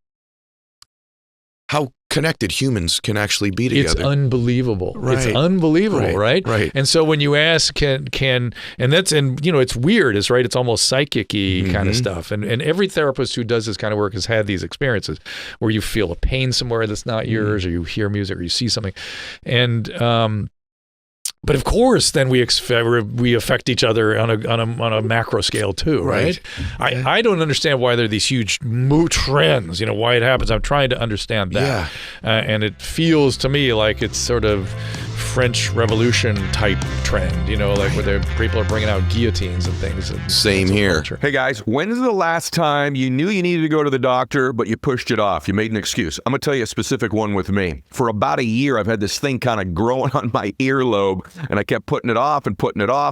how connected humans can actually be together. It's unbelievable. Right. It's unbelievable, right? Right. And so when you ask, it's weird, it's almost psychic-y kind of stuff. And every therapist who does this kind of work has had these experiences where you feel a pain somewhere that's not yours, or you hear music, or you see something. And but of course, then we affect each other on a macro scale too, right? I don't understand why there are these huge trends. Why it happens. I'm trying to understand that, and it feels to me like it's sort of French Revolution type trend. Where people are bringing out guillotines and things. Same here. Culture. Hey guys, when's the last time you knew you needed to go to the doctor, but you pushed it off? You made an excuse. I'm gonna tell you a specific one with me. For about a year, I've had this thing kind of growing on my earlobe, and I kept putting it off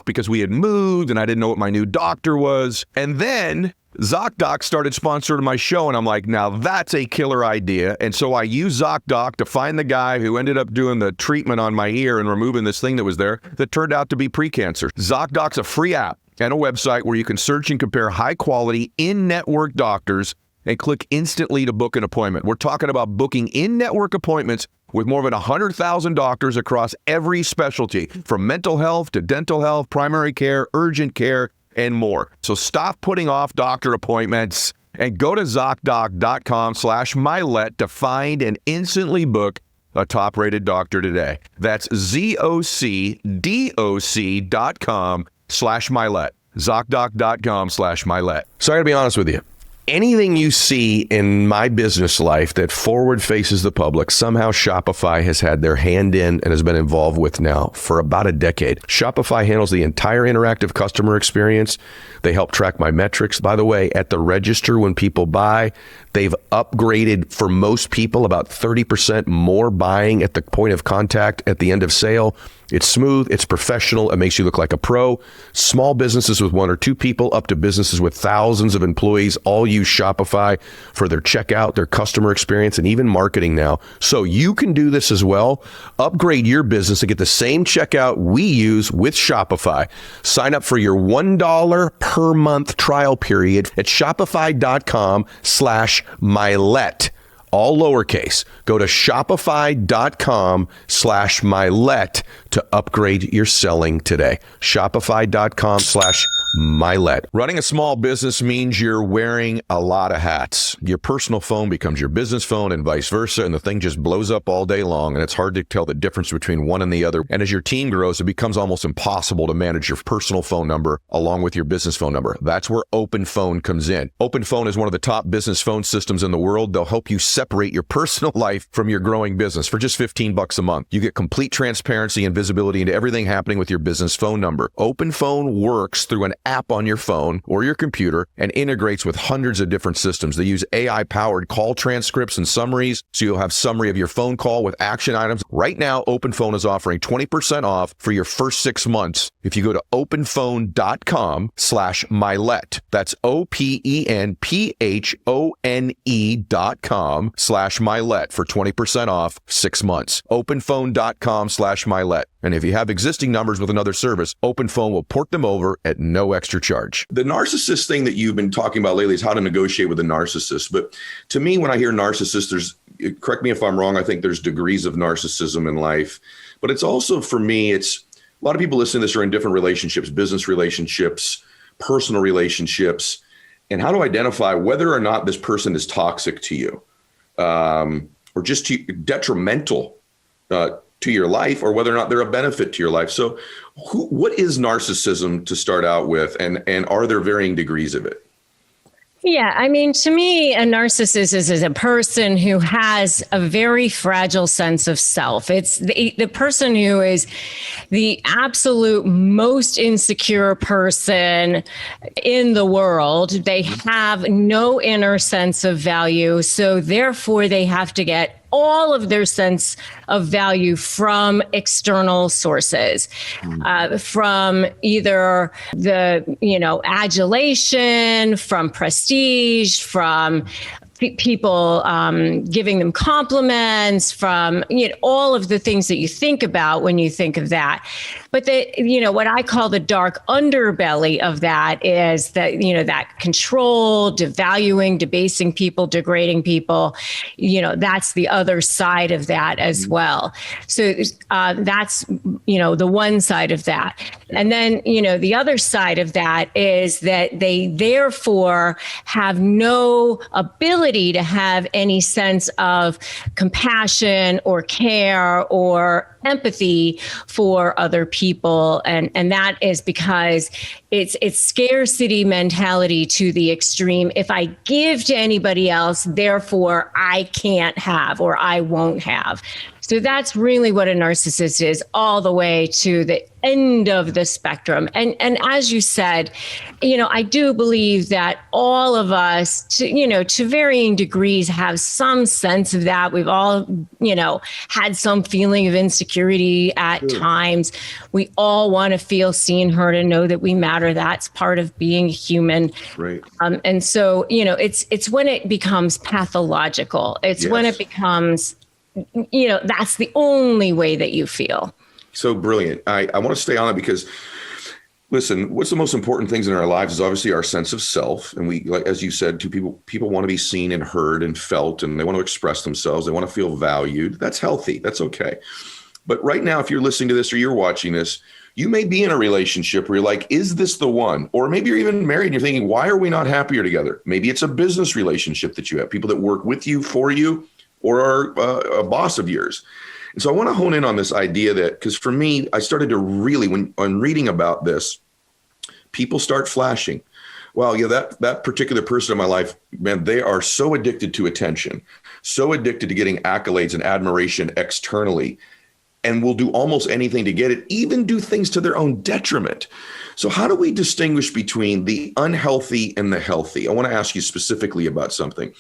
because we had moved and I didn't know what my new doctor was. And then ZocDoc started sponsoring my show, and I'm like, now that's a killer idea. And so I used ZocDoc to find the guy who ended up doing the treatment on my ear and removing this thing that was there that turned out to be precancer. ZocDoc's a free app and a website where you can search and compare high-quality in-network doctors and click instantly to book an appointment. We're talking about booking in-network appointments with more than 100,000 doctors across every specialty, from mental health to dental health, primary care, urgent care, and more. So stop putting off doctor appointments and go to ZocDoc.com/Mylett to find and instantly book a top-rated doctor today. That's ZocDoc.com/Mylett. ZocDoc.com/Mylett. So I gotta be honest with you. Anything you see in my business life that forward faces the public, somehow Shopify has had their hand in and has been involved with now for about a decade. Shopify handles the entire interactive customer experience. They help track my metrics. By the way, at the register when people buy, they've upgraded for most people about 30% more buying at the point of contact at the end of sale. It's smooth, it's professional, it makes you look like a pro. Small businesses with 1 or 2 people up to businesses with thousands of employees all use Shopify for their checkout, their customer experience, and even marketing now. So you can do this as well. Upgrade your business to get the same checkout we use with Shopify. Sign up for your $1 per month trial period at shopify.com/Mylett. All lowercase. Go to shopify.com/Mylett to upgrade your selling today. Shopify.com/Mylett. Running a small business means you're wearing a lot of hats. Your personal phone becomes your business phone and vice versa, and the thing just blows up all day long, and it's hard to tell the difference between one and the other. And as your team grows, it becomes almost impossible to manage your personal phone number along with your business phone number. That's where OpenPhone comes in. OpenPhone is one of the top business phone systems in the world. They'll help you separate your personal life from your growing business for just $15 a month. You get complete transparency and visibility into everything happening with your business phone number. OpenPhone works through an app on your phone or your computer and integrates with hundreds of different systems. They use AI-powered call transcripts and summaries, so you'll have summary of your phone call with action items. Right now, OpenPhone is offering 20% off for your first 6 months if you go to openphone.com/Mylett. That's OpenPhone.com/Mylett for 20% off 6 months. Openphone.com/Mylett. And if you have existing numbers with another service, OpenPhone will port them over at no extra charge. The narcissist thing that you've been talking about lately is how to negotiate with a narcissist. But to me, when I hear narcissist, correct me if I'm wrong, I think there's degrees of narcissism in life. But it's also, for me, it's a lot of people listening to this are in different relationships, business relationships, personal relationships. And how to identify whether or not this person is toxic to you, or just detrimental to your life, or whether or not they're a benefit to your life. So what is narcissism to start out with, and are there varying degrees of it? Yeah, I mean, to me, a narcissist is a person who has a very fragile sense of self. It's the person who is the absolute most insecure person in the world. They have no inner sense of value, so therefore they have to get all of their sense of value from external sources, from either the, adulation, from prestige, from people giving them compliments, from all of the things that you think about when you think of that. But what I call the dark underbelly of that is that, that control, devaluing, debasing people, degrading people, that's the other side of that as well. So that's, the one side of that. And then, the other side of that is that they therefore have no ability to have any sense of compassion or care or empathy for other people. And that is because it's scarcity mentality to the extreme. If I give to anybody else, therefore I can't have or I won't have. So that's really what a narcissist is, all the way to the end of the spectrum. And as you said, I do believe that all of us, to varying degrees, have some sense of that. We've all, had some feeling of insecurity at times. We all want to feel seen, heard, and know that we matter. That's part of being human. Right. And so, it's when it becomes pathological. It's when it becomes, that's the only way that you feel. So brilliant. I want to stay on it because, listen, what's the most important things in our lives is obviously our sense of self. And we, like, as you said, people want to be seen and heard and felt, and they want to express themselves. They want to feel valued. That's healthy. That's okay. But right now, if you're listening to this or you're watching this, you may be in a relationship where you're like, is this the one? Or maybe you're even married and you're thinking, why are we not happier together? Maybe it's a business relationship that you have, people that work with you, for you, or are a boss of yours. And so I want to hone in on this idea that, because for me, I started to really, when reading about this, people start flashing. Well, that particular person in my life, man, they are so addicted to attention, so addicted to getting accolades and admiration externally, and will do almost anything to get it, even do things to their own detriment. So how do we distinguish between the unhealthy and the healthy? I want to ask you specifically about something.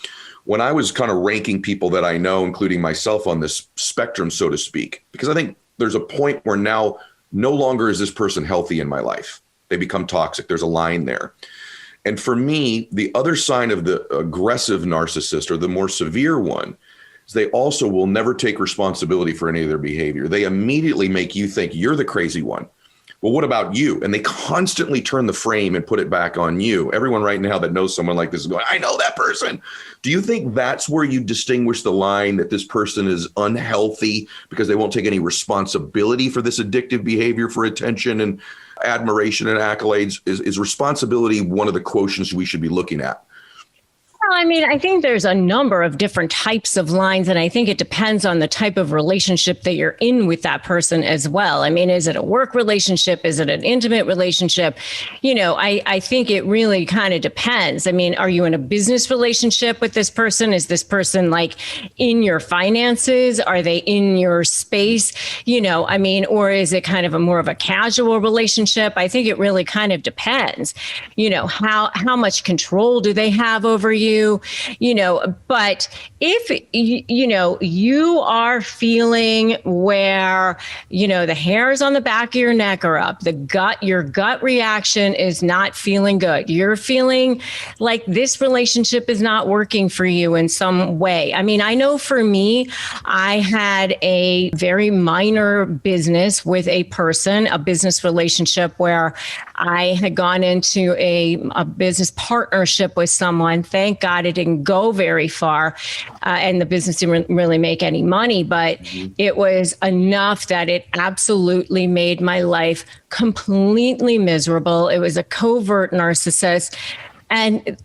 When I was kind of ranking people that I know, including myself on this spectrum, so to speak, because I think there's a point where now no longer is this person healthy in my life. They become toxic. There's a line there. And for me, the other sign of the aggressive narcissist, or the more severe one, is they also will never take responsibility for any of their behavior. They immediately make you think you're the crazy one. Well, what about you? And they constantly turn the frame and put it back on you. Everyone right now that knows someone like this is going, I know that person. Do you think that's where you distinguish the line that this person is unhealthy because they won't take any responsibility for this addictive behavior for attention and admiration and accolades? Is responsibility one of the quotients we should be looking at? Well, I mean, I think there's a number of different types of lines, and I think it depends on the type of relationship that you're in with that person as well. I mean, is it a work relationship? Is it an intimate relationship? I think it really kind of depends. I mean, are you in a business relationship with this person? Is this person like in your finances? Are they in your space? Or is it kind of more of a casual relationship? I think it really kind of depends. How much control do they have over you? But if, you are feeling where, the hairs on the back of your neck are up, your gut reaction is not feeling good. You're feeling like this relationship is not working for you in some way. I mean, I know for me, I had a very minor business with a person, a business relationship where I had gone into a business partnership with someone. Thank God it didn't go very far, and the business didn't really make any money, but it was enough that it absolutely made my life completely miserable. It was a covert narcissist. And,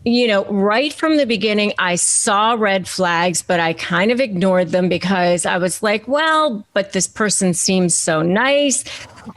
right from the beginning, I saw red flags, but I kind of ignored them because I was like, well, but this person seems so nice.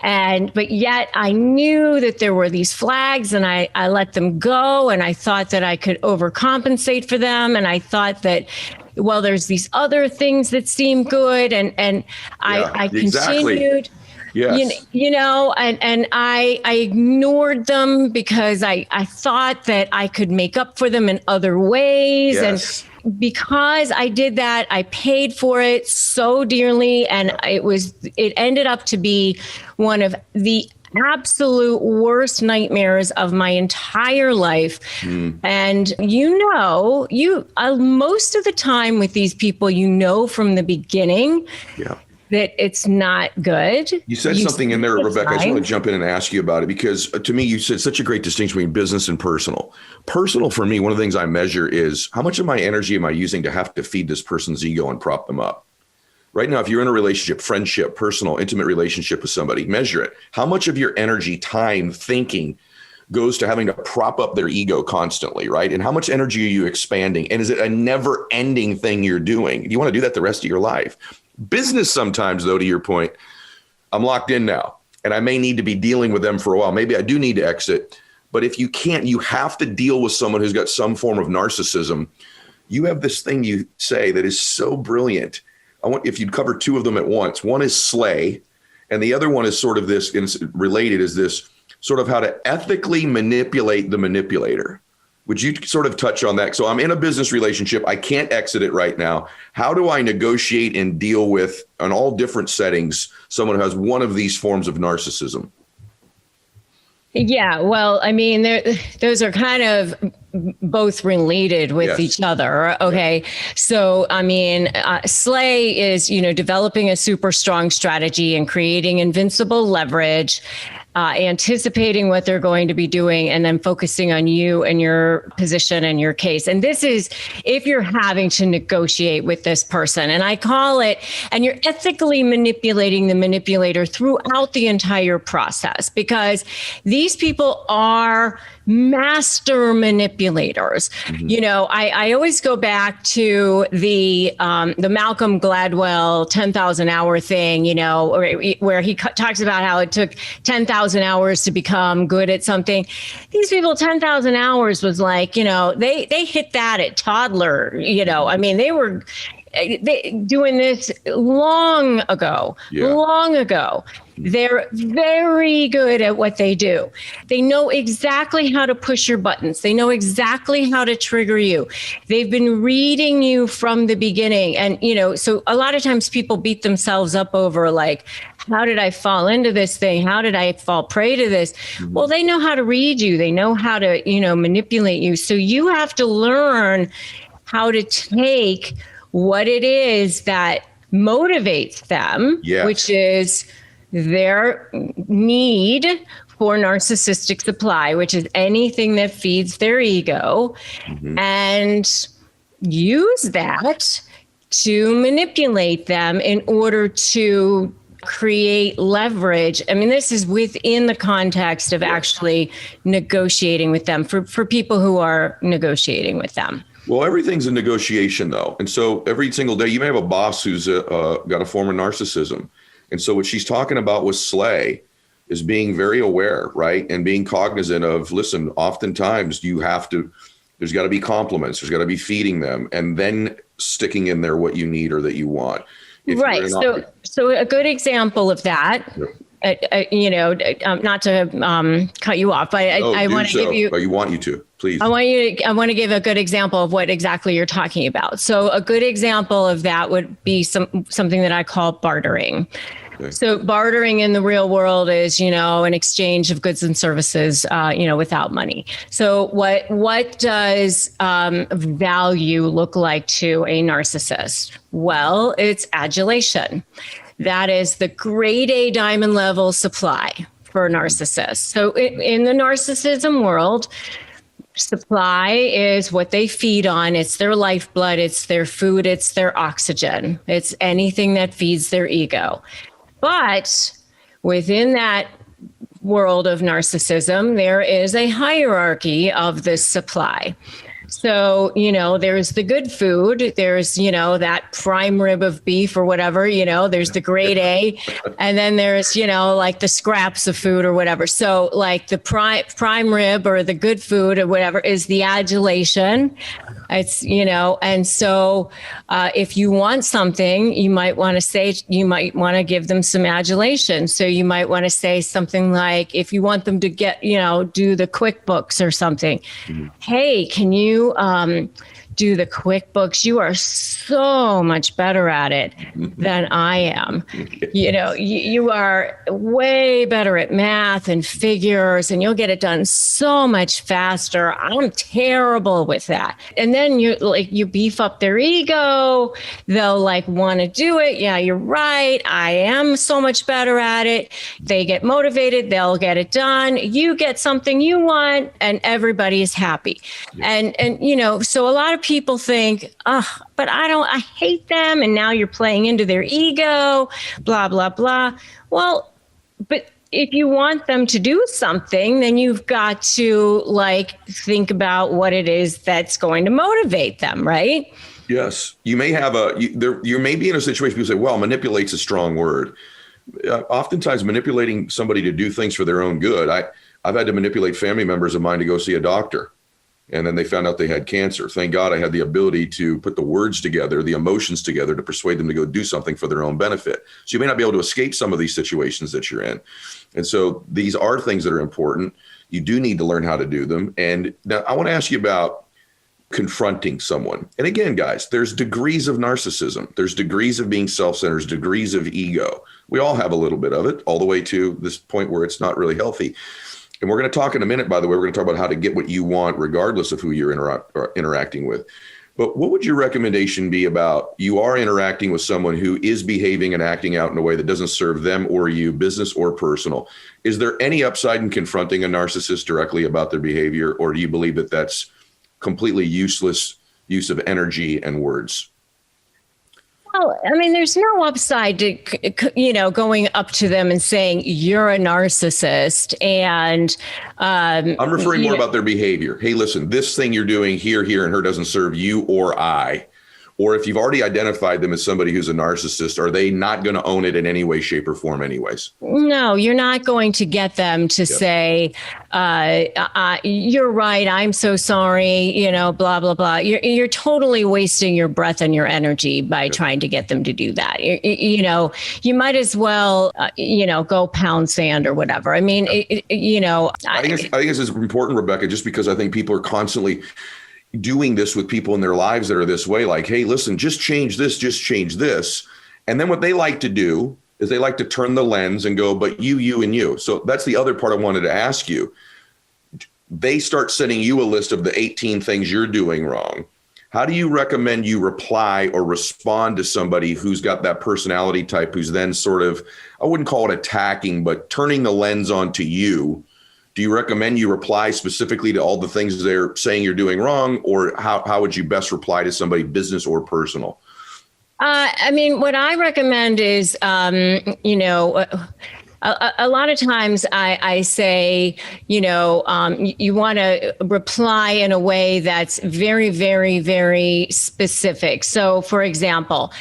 But yet I knew that there were these flags, and I let them go. And I thought that I could overcompensate for them. And I thought that, well, there's these other things that seem good. And I continued. Yes. And I ignored them because I thought that I could make up for them in other ways. Yes. And because I did that, I paid for it so dearly. And it ended up to be one of the absolute worst nightmares of my entire life. And most of the time with these people, from the beginning. Yeah. that it's not good. You said something in there, Rebecca. I just want to jump in and ask you about it, because to me, you said such a great distinction between business and personal. Personal for me, one of the things I measure is how much of my energy am I using to have to feed this person's ego and prop them up? Right now, if you're in a relationship, friendship, personal, intimate relationship with somebody, measure it. How much of your energy, time, thinking goes to having to prop up their ego constantly, right? And how much energy are you expanding? And is it a never ending thing you're doing? Do you want to do that the rest of your life? Business sometimes, though, to your point, I'm locked in now and I may need to be dealing with them for a while. Maybe I do need to exit. But if you can't, you have to deal with someone who's got some form of narcissism. You have this thing you say that is so brilliant. I want if you'd cover two of them at once. One is Sleigh, and the other one is sort of this, and it's related, is this sort of how to ethically manipulate the manipulator. Would you sort of touch on that? So I'm in a business relationship. I can't exit it right now. How do I negotiate and deal with, on all different settings, someone who has one of these forms of narcissism? Yeah, well, I mean, those are kind of both related with each other. Okay. So, I mean, Sleigh is, developing a super strong strategy and creating invincible leverage, anticipating what they're going to be doing, and then focusing on you and your position and your case. And this is if you're having to negotiate with this person. And I call it, and you're ethically manipulating the manipulator throughout the entire process, because these people are master manipulators. Mm-hmm. I always go back to the Malcolm Gladwell 10,000 hour thing, where he talks about how it took 10,000 hours to become good at something. These people, 10,000 hours was like, they hit that at toddler, I mean, they were doing this long ago. They're very good at what they do. They know exactly how to push your buttons. They know exactly how to trigger you. They've been reading you from the beginning. And, so a lot of times people beat themselves up over like, how did I fall into this thing? How did I fall prey to this? Mm-hmm. Well, they know how to read you. They know how to, manipulate you. So you have to learn how to take what it is that motivates them, which is their need for narcissistic supply, which is anything that feeds their ego, and use that to manipulate them in order to create leverage. I mean, this is within the context of actually negotiating with them for people who are negotiating with them. Well, everything's a negotiation, though. And so every single day, you may have a boss who's got a form of narcissism. And so what she's talking about with Sleigh is being very aware, right? And being cognizant of, listen, oftentimes there's got to be compliments. There's got to be feeding them and then sticking in there what you need or that you want. Right. So a good example of that, not to cut you off, but I want to give you. But you want you to, please. I want to give a good example of what exactly you're talking about. So a good example of that would be something that I call bartering. Okay. So bartering in the real world is, an exchange of goods and services, without money. So what does value look like to a narcissist? Well, it's adulation. That is the grade A diamond level supply for a narcissist. So in the narcissism world, supply is what they feed on. It's their lifeblood. It's their food. It's their oxygen. It's anything that feeds their ego. But within that world of narcissism, there is a hierarchy of this supply. So, there's the good food, there's, that prime rib of beef or whatever, there's the grade A, and then there's, like the scraps of food or whatever. So like the prime rib or the good food or whatever is the adulation. It's, and so if you want something, you might want to give them some adulation. So you might want to say something like, if you want them to get, do the QuickBooks or something, hey, can you you do the QuickBooks, you are so much better at it than I am. You know, you are way better at math and figures, and you'll get it done so much faster. I'm terrible with that. And then you beef up their ego. They'll want to do it. Yeah, you're right. I am so much better at it. They get motivated. They'll get it done. You get something you want, and everybody is happy. And so a lot of people think, but I hate them. And now you're playing into their ego, blah, blah, blah. Well, but if you want them to do something, then you've got to think about what it is that's going to motivate them, right? Yes. You may have you may be in a situation people say, well, manipulate's a strong word. Oftentimes manipulating somebody to do things for their own good. I've had to manipulate family members of mine to go see a doctor. And then they found out they had cancer. Thank God I had the ability to put the words together, the emotions together to persuade them to go do something for their own benefit. So you may not be able to escape some of these situations that you're in. And so these are things that are important. You do need to learn how to do them. And now I want to ask you about confronting someone. And again, guys, there's degrees of narcissism. There's degrees of being self-centered, there's degrees of ego. We all have a little bit of it, all the way to this point where it's not really healthy. And we're going to talk in a minute, by the way, we're going to talk about how to get what you want, regardless of who you're interacting with. But what would your recommendation be about you are interacting with someone who is behaving and acting out in a way that doesn't serve them or you, business or personal? Is there any upside in confronting a narcissist directly about their behavior, or do you believe that that's completely useless use of energy and words? Well, I mean, there's no upside to, going up to them and saying, you're a narcissist. And I'm referring more about their behavior. Hey, listen, this thing you're doing here, and her doesn't serve you or I. Or if you've already identified them as somebody who's a narcissist, are they not going to own it in any way, shape, or form anyways? No, you're not going to get them to say, you're right, I'm so sorry, blah, blah, blah. You're totally wasting your breath and your energy by trying to get them to do that. You might as well, go pound sand or whatever. I mean, I think this is important, Rebecca, just because I think people are constantly doing this with people in their lives that are this way, like, hey, listen, just change this, just change this. And then what they like to do is they like to turn the lens and go, but you, and you. So that's the other part I wanted to ask you. They start sending you a list of the 18 things you're doing wrong. How do you recommend you reply or respond to somebody who's got that personality type, who's then sort of, I wouldn't call it attacking, but turning the lens onto you? Do you recommend you reply specifically to all the things they're saying you're doing wrong, or how would you best reply to somebody, business or personal? I mean, what I recommend is, a lot of times I say, you want to reply in a way that's very, very, very specific. So, for example,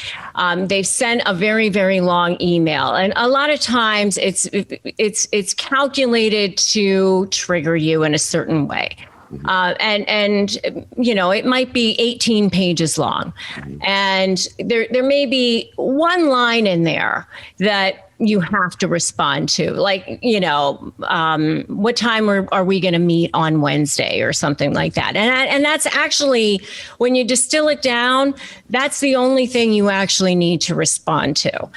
they've sent a very, very long email, and a lot of times it's calculated to trigger you in a certain way. It might be 18 pages long, and there may be one line in there that you have to respond to, like, what time are we going to meet on Wednesday or something like that. And that's actually, when you distill it down, that's the only thing you actually need to respond to.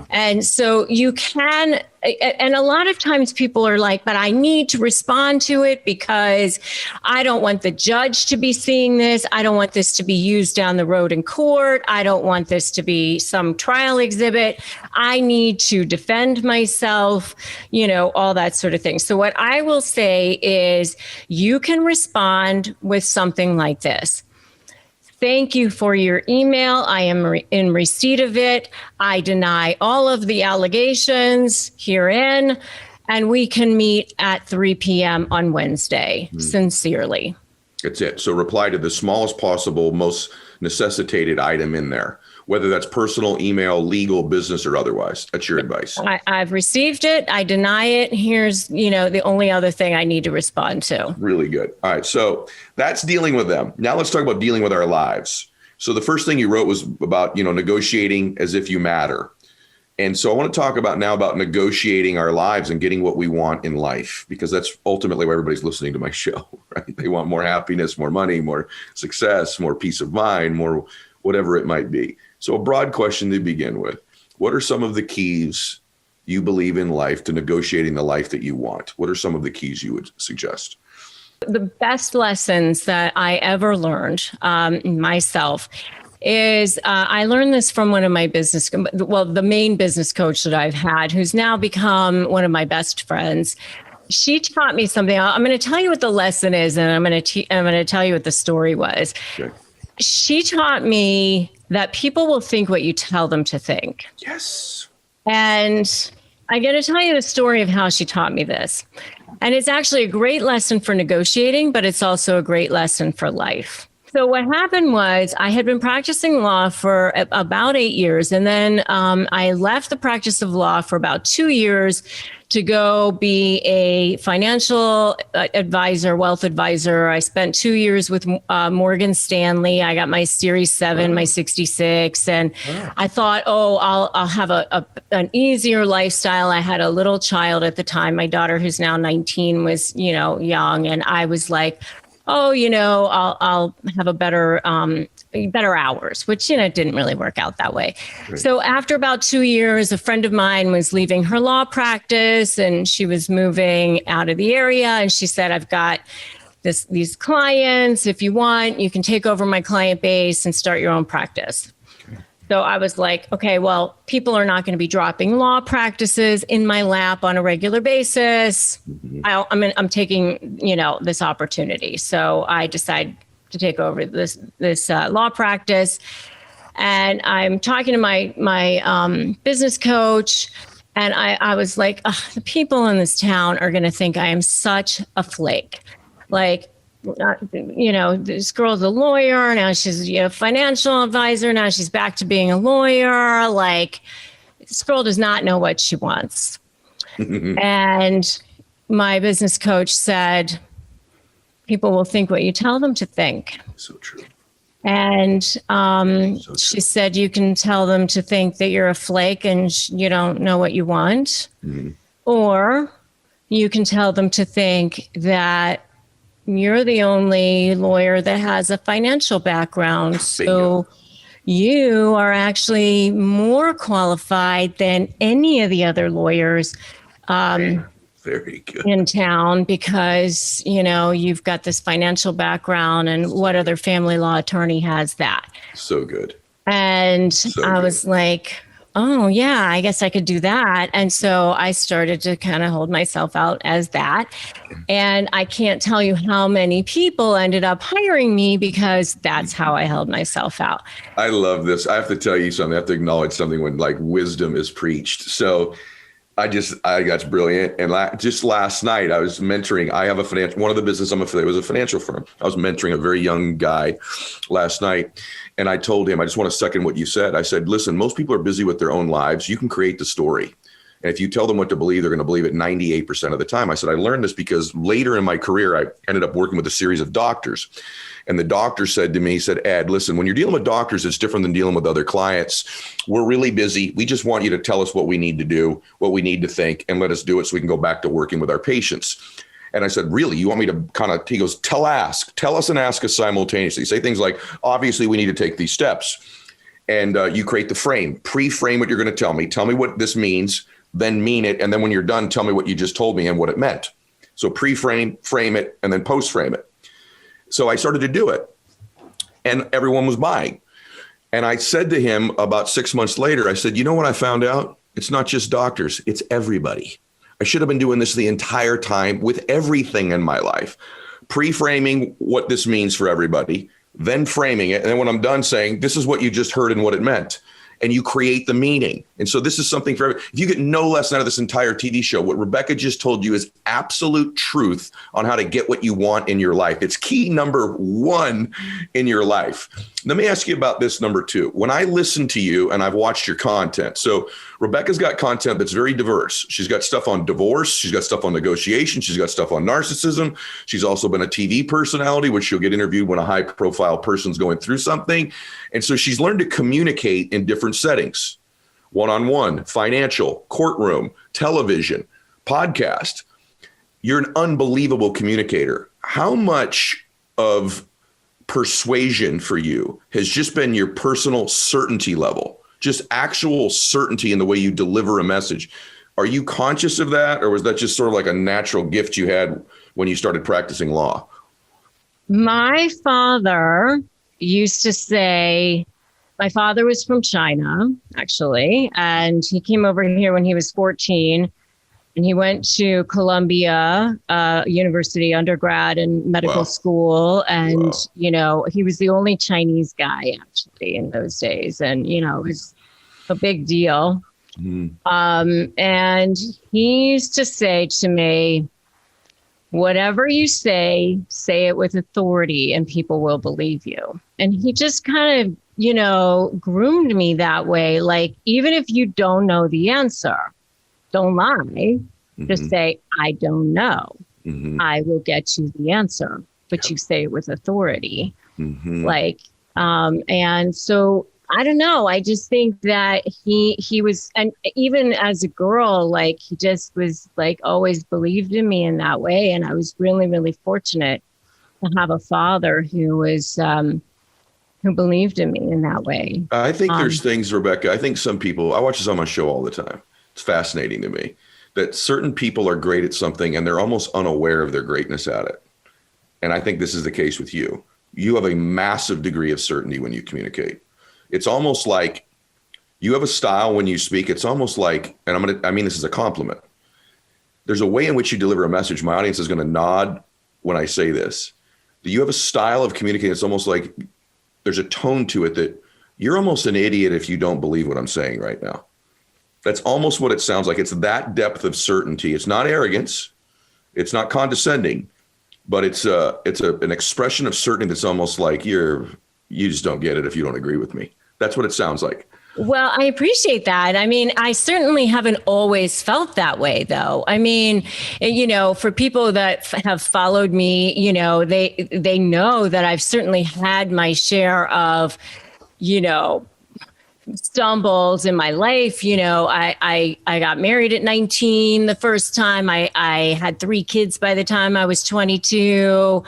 And so you can, and a lot of times people are like, but I need to respond to it because I don't want the judge to be seeing this. I don't want this to be used down the road in court. I don't want this to be some trial exhibit. I need to defend myself, all that sort of thing. So what I will say is you can respond with something like this. Thank you for your email. I am in receipt of it. I deny all of the allegations herein, and we can meet at 3 p.m. on Wednesday. Sincerely. That's it. So reply to the smallest possible, most necessitated item in there, whether that's personal, email, legal, business, or otherwise. That's your advice. I've received it. I deny it. Here's, the only other thing I need to respond to. Really good. All right. So that's dealing with them. Now let's talk about dealing with our lives. So the first thing you wrote was about, negotiating as if you matter. And so I want to talk about negotiating our lives and getting what we want in life, because that's ultimately why everybody's listening to my show, right? They want more happiness, more money, more success, more peace of mind, more whatever it might be. So a broad question to begin with: what are some of the keys you believe in life to negotiating the life that you want? What are some of the keys you would suggest? The best lessons that I ever learned myself is I learned this from one of my the main business coach that I've had, who's now become one of my best friends. She taught me something. I'm going to tell you what the lesson is, and I'm going to tell you what the story was. Okay. She taught me that people will think what you tell them to think. Yes. And I'm going to tell you the story of how she taught me this. And it's actually a great lesson for negotiating, but it's also a great lesson for life. So what happened was I had been practicing law for about 8 years. And then I left the practice of law for about 2 years to go be a financial advisor, wealth advisor. I spent 2 years with Morgan Stanley. I got my Series 7, my 66. And I thought, I'll have an easier lifestyle. I had a little child at the time. My daughter, who's now 19, was, young. And I was like, I'll have a better hours, which, didn't really work out that way. Right. So after about 2 years, a friend of mine was leaving her law practice and she was moving out of the area. And she said, I've got these clients. If you want, you can take over my client base and start your own practice. So I was like, okay, well, people are not going to be dropping law practices in my lap on a regular basis. Mm-hmm. I'm taking, this opportunity. So I decided to take over this law practice, and I'm talking to my business coach, and I was like, the people in this town are going to think I am such a flake. Like, this girl's a lawyer. Now she's a financial advisor. Now she's back to being a lawyer. Like, this girl does not know what she wants. And my business coach said, people will think what you tell them to think. So true. And she said, you can tell them to think that you're a flake and you don't know what you want. Mm-hmm. Or you can tell them to think that you're the only lawyer that has a financial background. So you are actually more qualified than any of the other lawyers very good. In town, because, you've got this financial background, and what other family law attorney has that? So good. And I was like, oh, yeah, I guess I could do that. And so I started to kind of hold myself out as that. And I can't tell you how many people ended up hiring me because that's how I held myself out. I love this. I have to tell you something. I have to acknowledge something when wisdom is preached. So I that's brilliant. And just last night I was mentoring, one of the business I'm affiliated with was a financial firm. I was mentoring a very young guy last night. And I told him, I just want to second what you said. I said, listen, most people are busy with their own lives. You can create the story. And if you tell them what to believe, they're going to believe it 98% of the time. I said, I learned this because later in my career, I ended up working with a series of doctors. And the doctor said to me, he said, Ed, listen, when you're dealing with doctors, it's different than dealing with other clients. We're really busy. We just want you to tell us what we need to do, what we need to think, and let us do it so we can go back to working with our patients. And I said, really, you want me to he goes, tell us and ask us simultaneously. Say things like, obviously, we need to take these steps. And you create the frame, pre-frame what you're going to tell me. Tell me what this means, then mean it. And then when you're done, tell me what you just told me and what it meant. So pre-frame, frame it, and then post-frame it. So I started to do it, and everyone was buying. And I said to him about 6 months later, I said, you know what I found out? It's not just doctors, it's everybody. I should have been doing this the entire time with everything in my life. Pre-framing what this means for everybody, then framing it. And then when I'm done saying, this is what you just heard and what it meant. And you create the meaning. And so this is something for everybody. If you get no lesson out of this entire TV show, what Rebecca just told you is absolute truth on how to get what you want in your life. It's key number one in your life. Let me ask you about this number two. When I listen to you and I've watched your content, so Rebecca's got content that's very diverse. She's got stuff on divorce. She's got stuff on negotiation. She's got stuff on narcissism. She's also been a TV personality, which she'll get interviewed when a high profile person's going through something. And so she's learned to communicate in different settings. one-on-one, financial, courtroom, television, podcast. You're an unbelievable communicator. How much of persuasion for you has just been your personal certainty level, just actual certainty in the way you deliver a message? Are you conscious of that, or was that just sort of like a natural gift you had when you started practicing law? My father used to say, my father was from China, actually, and he came over here when he was 14, and he went to Columbia University undergrad and medical school. And, you know, he was the only Chinese guy actually in those days. And, you know, it was a big deal. And he used to say to me, whatever you say it with authority and people will believe you. And he just kind of, you know, groomed me that way. Like, even if you don't know the answer, don't lie. Just say, I don't know. I will get you the answer, but you say it with authority. Like, and so I don't know. I just think that he was, and even as a girl, like, he just was like always believed in me in that way. And I was really, really fortunate to have a father who was, who believed in me in that way. I think there's things, Rebecca, I think some people, I watch this on my show all the time. It's fascinating to me that certain people are great at something and they're almost unaware of their greatness at it. And I think this is the case with you. You have a massive degree of certainty when you communicate. It's almost like you have a style when you speak. It's almost like, and I mean this is a compliment. There's a way in which you deliver a message. My audience is going to nod when I say this. Do you have a style of communicating? It's almost like there's a tone to it that you're almost an idiot if you don't believe what I'm saying right now. That's almost what it sounds like. It's that depth of certainty. It's not arrogance. It's not condescending, but it's an expression of certainty that's almost like you just don't get it if you don't agree with me. That's what it sounds like. Well, I appreciate that. I mean, I certainly haven't always felt that way, though. I mean, you know, for people that have followed me, you know, they know that I've certainly had my share of, you know, stumbles in my life. You know, I got married at 19 the first time. I had 3 kids by the time I was 22.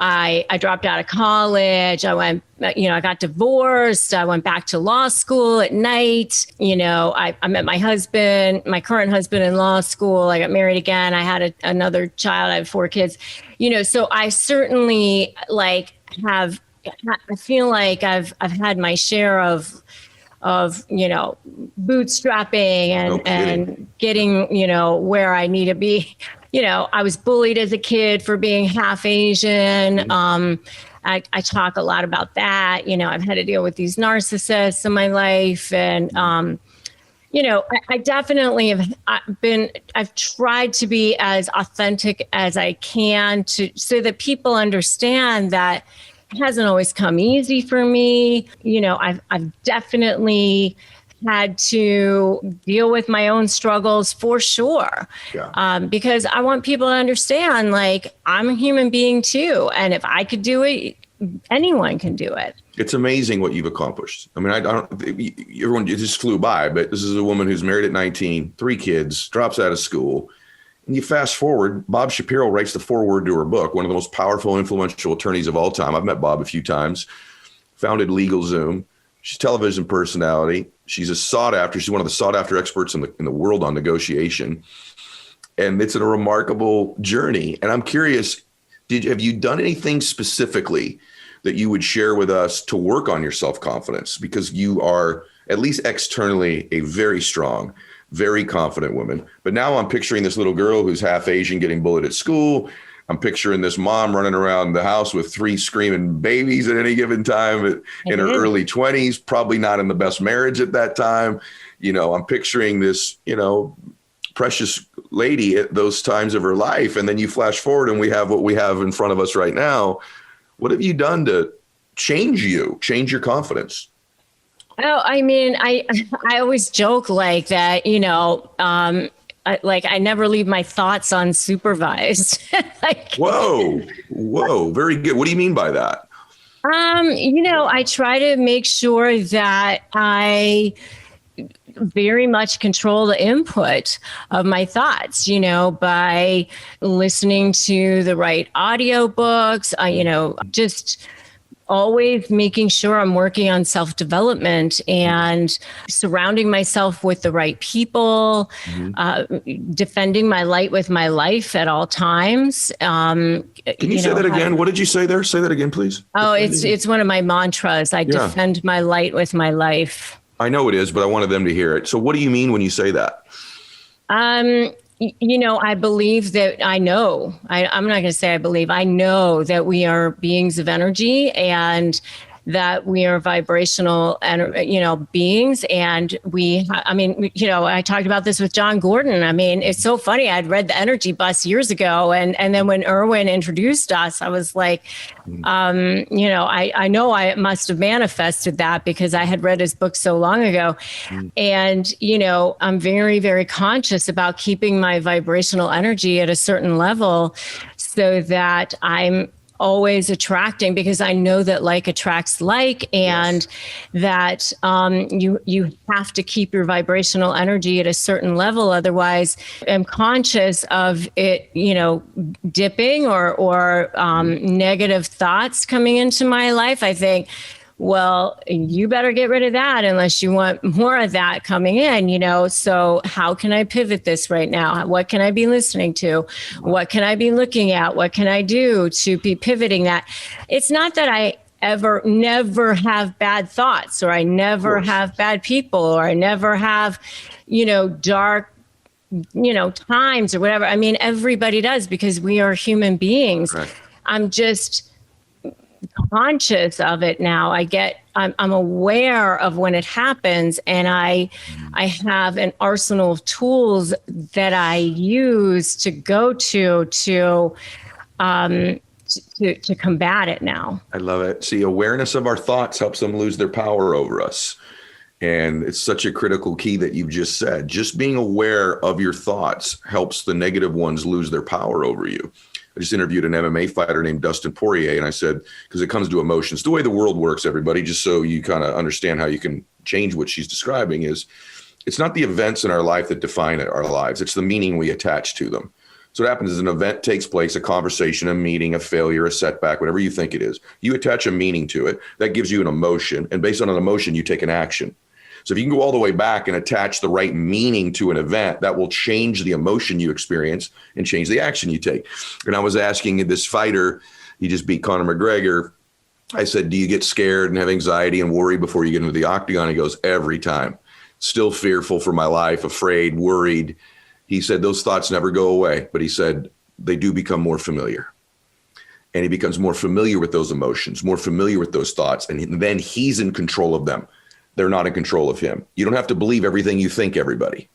I dropped out of college. I got divorced. I went back to law school at night. You know, I met my husband, my current husband, in law school. I got married again. I had another child. I have 4 kids, you know, so I certainly I feel like I've had my share of, you know, bootstrapping and getting, you know, where I need to be. You know, I was bullied as a kid for being half Asian. I talk a lot about that. You know, I've had to deal with these narcissists in my life. And, you know, I definitely I've tried to be as authentic as I can so that people understand that it hasn't always come easy for me. You know, I've definitely had to deal with my own struggles for sure. Yeah. Because I want people to understand, like, I'm a human being too. And if I could do it, anyone can do it. It's amazing what you've accomplished. I mean, everyone just flew by, but this is a woman who's married at 19, 3 kids, drops out of school. And you fast forward, Bob Shapiro writes the foreword to her book, one of the most powerful, influential attorneys of all time. I've met Bob a few times, founded LegalZoom. She's a television personality. She's she's one of the sought after experts in the world on negotiation. And it's a remarkable journey. And I'm curious, have you done anything specifically that you would share with us to work on your self-confidence? Because you are, at least externally, a very strong, very confident woman. But now I'm picturing this little girl who's half Asian getting bullied at school. I'm picturing this mom running around the house with 3 screaming babies at any given time in her early 20s, probably not in the best marriage at that time. You know, I'm picturing this, you know, precious lady at those times of her life. And then you flash forward and we have what we have in front of us right now. What have you done to change your confidence? Oh, I mean, I always joke like that, you know, I never leave my thoughts unsupervised. Whoa, very good. What do you mean by that? You know, I try to make sure that I very much control the input of my thoughts, by listening to the right audiobooks, just always making sure I'm working on self-development and surrounding myself with the right people, defending my light with my life at all times. Can you say that again? What did you say there? Say that again, please. Oh, it's one of my mantras. I defend my light with my life. I know it is, but I wanted them to hear it. So what do you mean when you say that? I believe that I'm not going to say I believe, I know that we are beings of energy and that we are vibrational, beings. And I talked about this with John Gordon. I mean, it's so funny. I'd read The Energy Bus years ago. And then when Erwin introduced us, I was like, I know I must have manifested that because I had read his book so long ago. And, I'm very, very conscious about keeping my vibrational energy at a certain level so that I'm always attracting, because I know that like attracts like, and that you have to keep your vibrational energy at a certain level. Otherwise, I'm conscious of it, dipping or negative thoughts coming into my life. I think, well, you better get rid of that unless you want more of that coming in, so how can I pivot this right now? What can I be listening to? What can I be looking at? What can I do to be pivoting that? It's not that I never have bad thoughts, or I never have bad people, or I never have, dark, times or whatever. I mean, everybody does, because we are human beings. Right. I'm just conscious of it now. I'm aware of when it happens, and I have an arsenal of tools that I use to go to combat it now. I love it. See, awareness of our thoughts helps them lose their power over us. And it's such a critical key that you've just said. Just being aware of your thoughts helps the negative ones lose their power over you. I just interviewed an MMA fighter named Dustin Poirier, and I said, because it comes to emotions, the way the world works, everybody, just so you kind of understand how you can change what she's describing, is it's not the events in our life that define our lives. It's the meaning we attach to them. So what happens is an event takes place, a conversation, a meeting, a failure, a setback, whatever you think it is. You attach a meaning to it. That gives you an emotion. And based on an emotion, you take an action. So if you can go all the way back and attach the right meaning to an event, that will change the emotion you experience and change the action you take. And I was asking this fighter, he just beat Conor McGregor. I said, do you get scared and have anxiety and worry before you get into the octagon? He goes, every time. Still fearful for my life, afraid, worried. He said, those thoughts never go away. But he said, they do become more familiar. And he becomes more familiar with those emotions, more familiar with those thoughts. And then he's in control of them. They're not in control of him. You don't have to believe everything you think, everybody.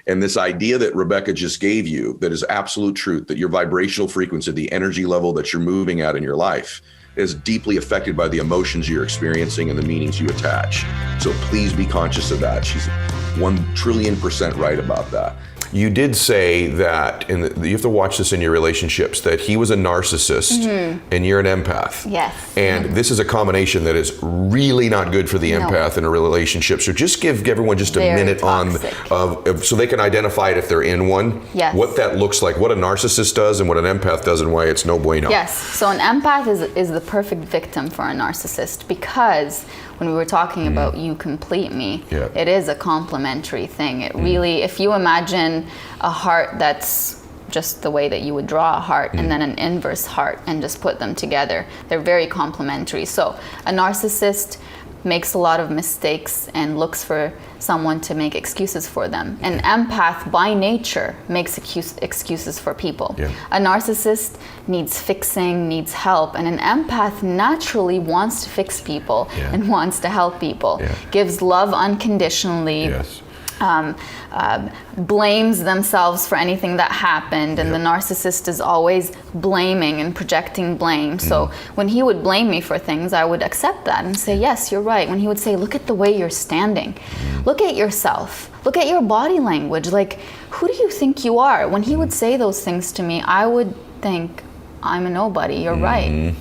And this idea that Rebecca just gave you, that is absolute truth, that your vibrational frequency, the energy level that you're moving at in your life, is deeply affected by the emotions you're experiencing and the meanings you attach. So please be conscious of that. She's 1,000,000,000% right about that. You did say that, you have to watch this in your relationships, that he was a narcissist and you're an empath. Yes. And this is a combination that is really not good for the empath in a relationship. So just give everyone just a minute toxic. So they can identify it if they're in one. Yes. What that looks like, what a narcissist does and what an empath does, and why it's no bueno. Yes. So an empath is the perfect victim for a narcissist, because when we were talking about you complete me, it is a complementary thing. It really, if you imagine a heart that's just the way that you would draw a heart, and then an inverse heart, and just put them together, they're very complementary. So a narcissist makes a lot of mistakes and looks for someone to make excuses for them. An empath by nature makes excuses for people. A narcissist needs fixing, needs help, and an empath naturally wants to fix people and wants to help people, gives love unconditionally. Blames themselves for anything that happened, and the narcissist is always blaming and projecting blame. So when he would blame me for things, I would accept that and say, yes, you're right. When he would say, look at the way you're standing, look at yourself, look at your body language, like, who do you think you are? When he would say those things to me, I would think, I'm a nobody, you're right.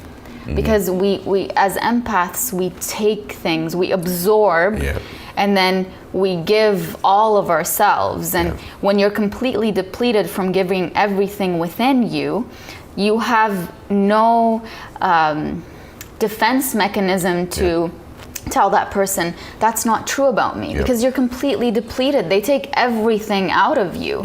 Because we as empaths, we take things, we absorb, and then we give all of ourselves. And when you're completely depleted from giving everything within you, you have no defense mechanism to tell that person that's not true about me, because you're completely depleted. They take everything out of you.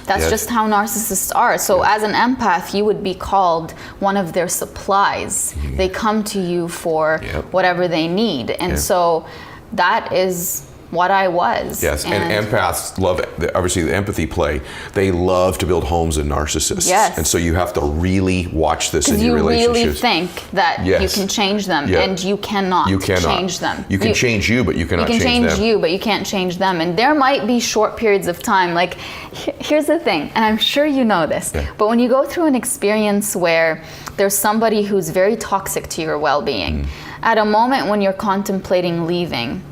That's just how narcissists are. So as an empath, you would be called one of their supplies. They come to you for whatever they need. And so that is what I was. Yes, and empaths love, obviously the empathy play, they love to build homes in narcissists. Yes. And so you have to really watch this in your relationships. You really think that you can change them, and you cannot change them. You can change you, but you cannot change them. You can change you, but you can't change them. And there might be short periods of time, like, here's the thing, and I'm sure you know this, but when you go through an experience where there's somebody who's very toxic to your well-being, at a moment when you're contemplating leaving,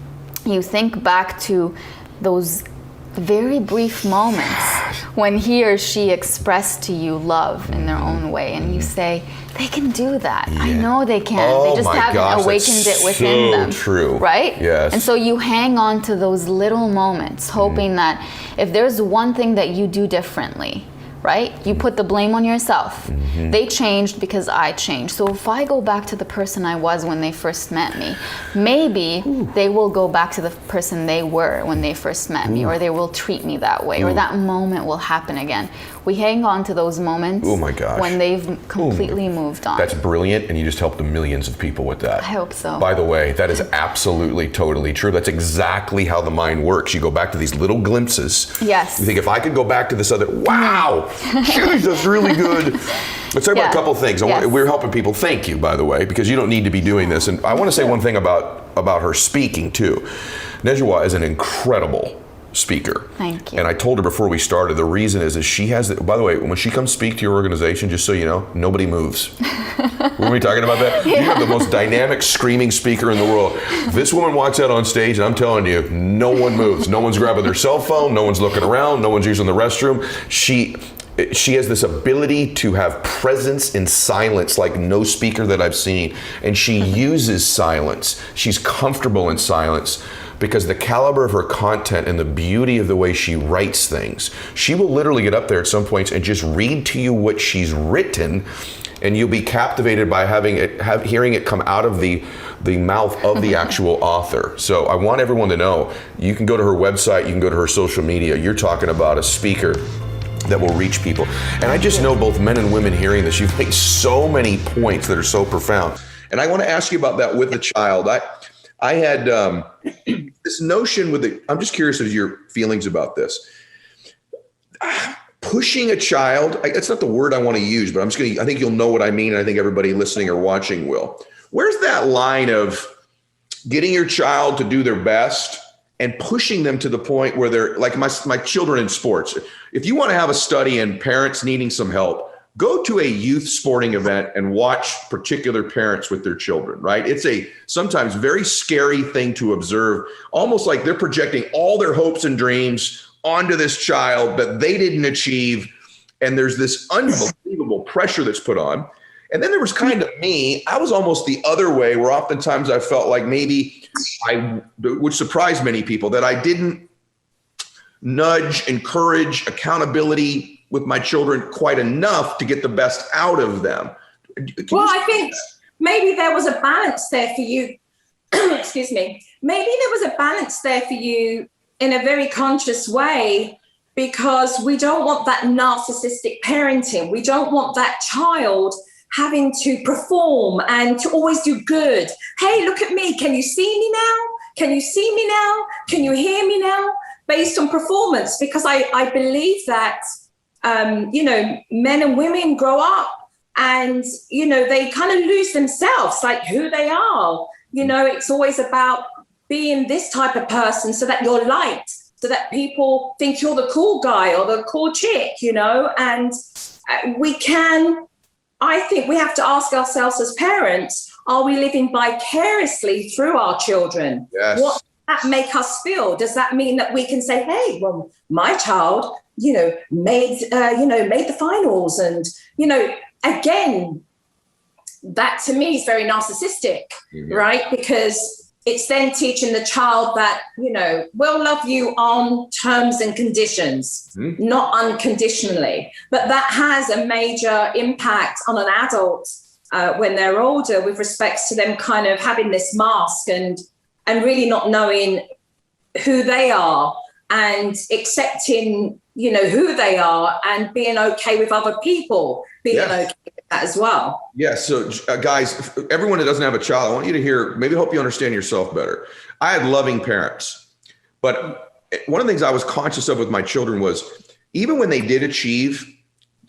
you think back to those very brief moments when he or she expressed to you love in their own way, and you say, they can do that. I know they can. They just haven't awakened it within them. True. Right? Yes. And so you hang on to those little moments, hoping that if there's one thing that you do differently, right? You put the blame on yourself. They changed because I changed. So if I go back to the person I was when they first met me, maybe they will go back to the person they were when they first met me, or they will treat me that way, or that moment will happen again. We hang on to those moments when they've completely moved on. That's brilliant, and you just helped millions of people with that. I hope so. By the way, that is absolutely, totally true. That's exactly how the mind works. You go back to these little glimpses. Yes. You think, if I could go back to this other, wow, geez, that's really good. Let's talk about a couple of things. We're helping people. Thank you, by the way, because you don't need to be doing this. And I want to say one thing about her speaking, too. Najwa is an incredible speaker. Thank you. And I told her before we started, the reason is she has, by the way, when she comes speak to your organization, just so you know, nobody moves. Were we talking about that? You have the most dynamic screaming speaker in the world. This woman walks out on stage, and I'm telling you, no one moves. No one's grabbing their cell phone. No one's looking around. No one's using the restroom. She has this ability to have presence in silence like no speaker that I've seen. And she uses silence. She's comfortable in silence because the caliber of her content and the beauty of the way she writes things. She will literally get up there at some points and just read to you what she's written, and you'll be captivated by hearing it come out of the mouth of the actual author. So I want everyone to know, you can go to her website, you can go to her social media. You're talking about a speaker that will reach people. And I just know, both men and women hearing this, you've made so many points that are so profound. And I want to ask you about that with the child. I had this notion with I'm just curious of your feelings about this. Pushing a child, that's not the word I want to use, but I think you'll know what I mean. And I think everybody listening or watching will. Where's that line of getting your child to do their best and pushing them to the point where they're like my children in sports? If you want to have a study in parents needing some help, go to a youth sporting event and watch particular parents with their children, right? It's a sometimes very scary thing to observe, almost like they're projecting all their hopes and dreams onto this child that they didn't achieve. And there's this unbelievable pressure that's put on. And then there was kind of me. I was almost the other way, where oftentimes I felt like maybe which surprised many people, that I didn't nudge, encourage accountability with my children quite enough to get the best out of them. I think maybe there was a balance there for you. Excuse me. Maybe there was a balance there for you in a very conscious way, because we don't want that narcissistic parenting. We don't want that child having to perform and to always do good. Hey, look at me. Can you see me now? Can you see me now? Can you hear me now? Based on performance, because I believe that, men and women grow up and, they kind of lose themselves, like who they are. It's always about being this type of person so that you're liked, so that people think you're the cool guy or the cool chick, and I think we have to ask ourselves as parents, are we living vicariously through our children? Yes. What does that make us feel? Does that mean that we can say, hey, well, my child, made the finals, and, again, that to me is very narcissistic, right? Because it's then teaching the child that, we'll love you on terms and conditions, not unconditionally. But that has a major impact on an adult when they're older, with respect to them kind of having this mask and really not knowing who they are and accepting, who they are, and being okay with other people being okay with that as well. Yeah. So guys, everyone that doesn't have a child, I want you to hear, maybe help you understand yourself better. I had loving parents, but one of the things I was conscious of with my children was, even when they did achieve,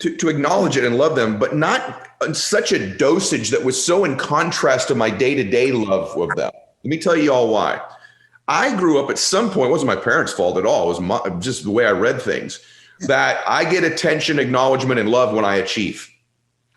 to acknowledge it and love them, but not in such a dosage that was so in contrast to my day-to-day love of them. Let me tell you all why. I grew up at some point, it wasn't my parents' fault at all. It was just the way I read things, that I get attention, acknowledgement, and love when I achieve.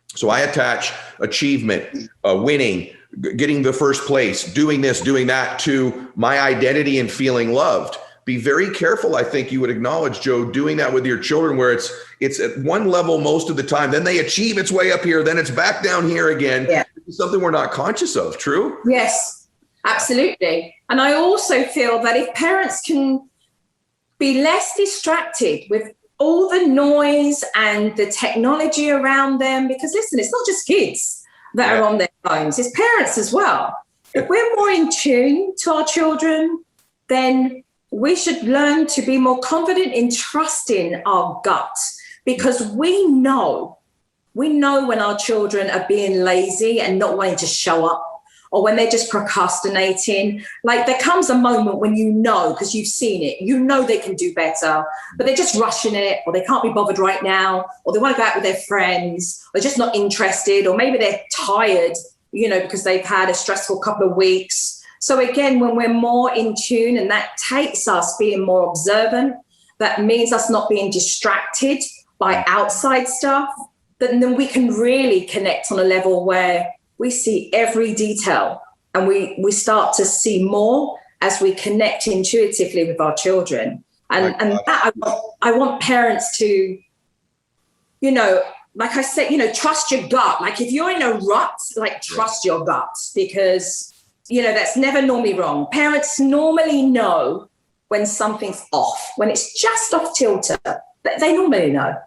So I attach achievement, winning, getting the first place, doing this, doing that to my identity and feeling loved. Be very careful. I think you would acknowledge, Joe, doing that with your children, where it's at one level most of the time, then they achieve its way up here, then it's back down here again. Yeah. It's something we're not conscious of. True? Yes, absolutely. And I also feel that if parents can be less distracted with all the noise and the technology around them, because listen, it's not just kids that are on their phones, it's parents as well. If we're more in tune to our children, then we should learn to be more confident in trusting our gut, because we know when our children are being lazy and not wanting to show up, or when they're just procrastinating. Like, there comes a moment when because you've seen it, they can do better, but they're just rushing it, or they can't be bothered right now, or they want to go out with their friends, or just not interested, or maybe they're tired, because they've had a stressful couple of weeks. So again, when we're more in tune, and that takes us being more observant, that means us not being distracted by outside stuff, then we can really connect on a level where we see every detail, and we start to see more as we connect intuitively with our children. And that I want parents to, like I said, trust your gut. Like, if you're in a rut, trust your gut, because that's never normally wrong. Parents normally know when something's off, when it's just off kilter. They normally know.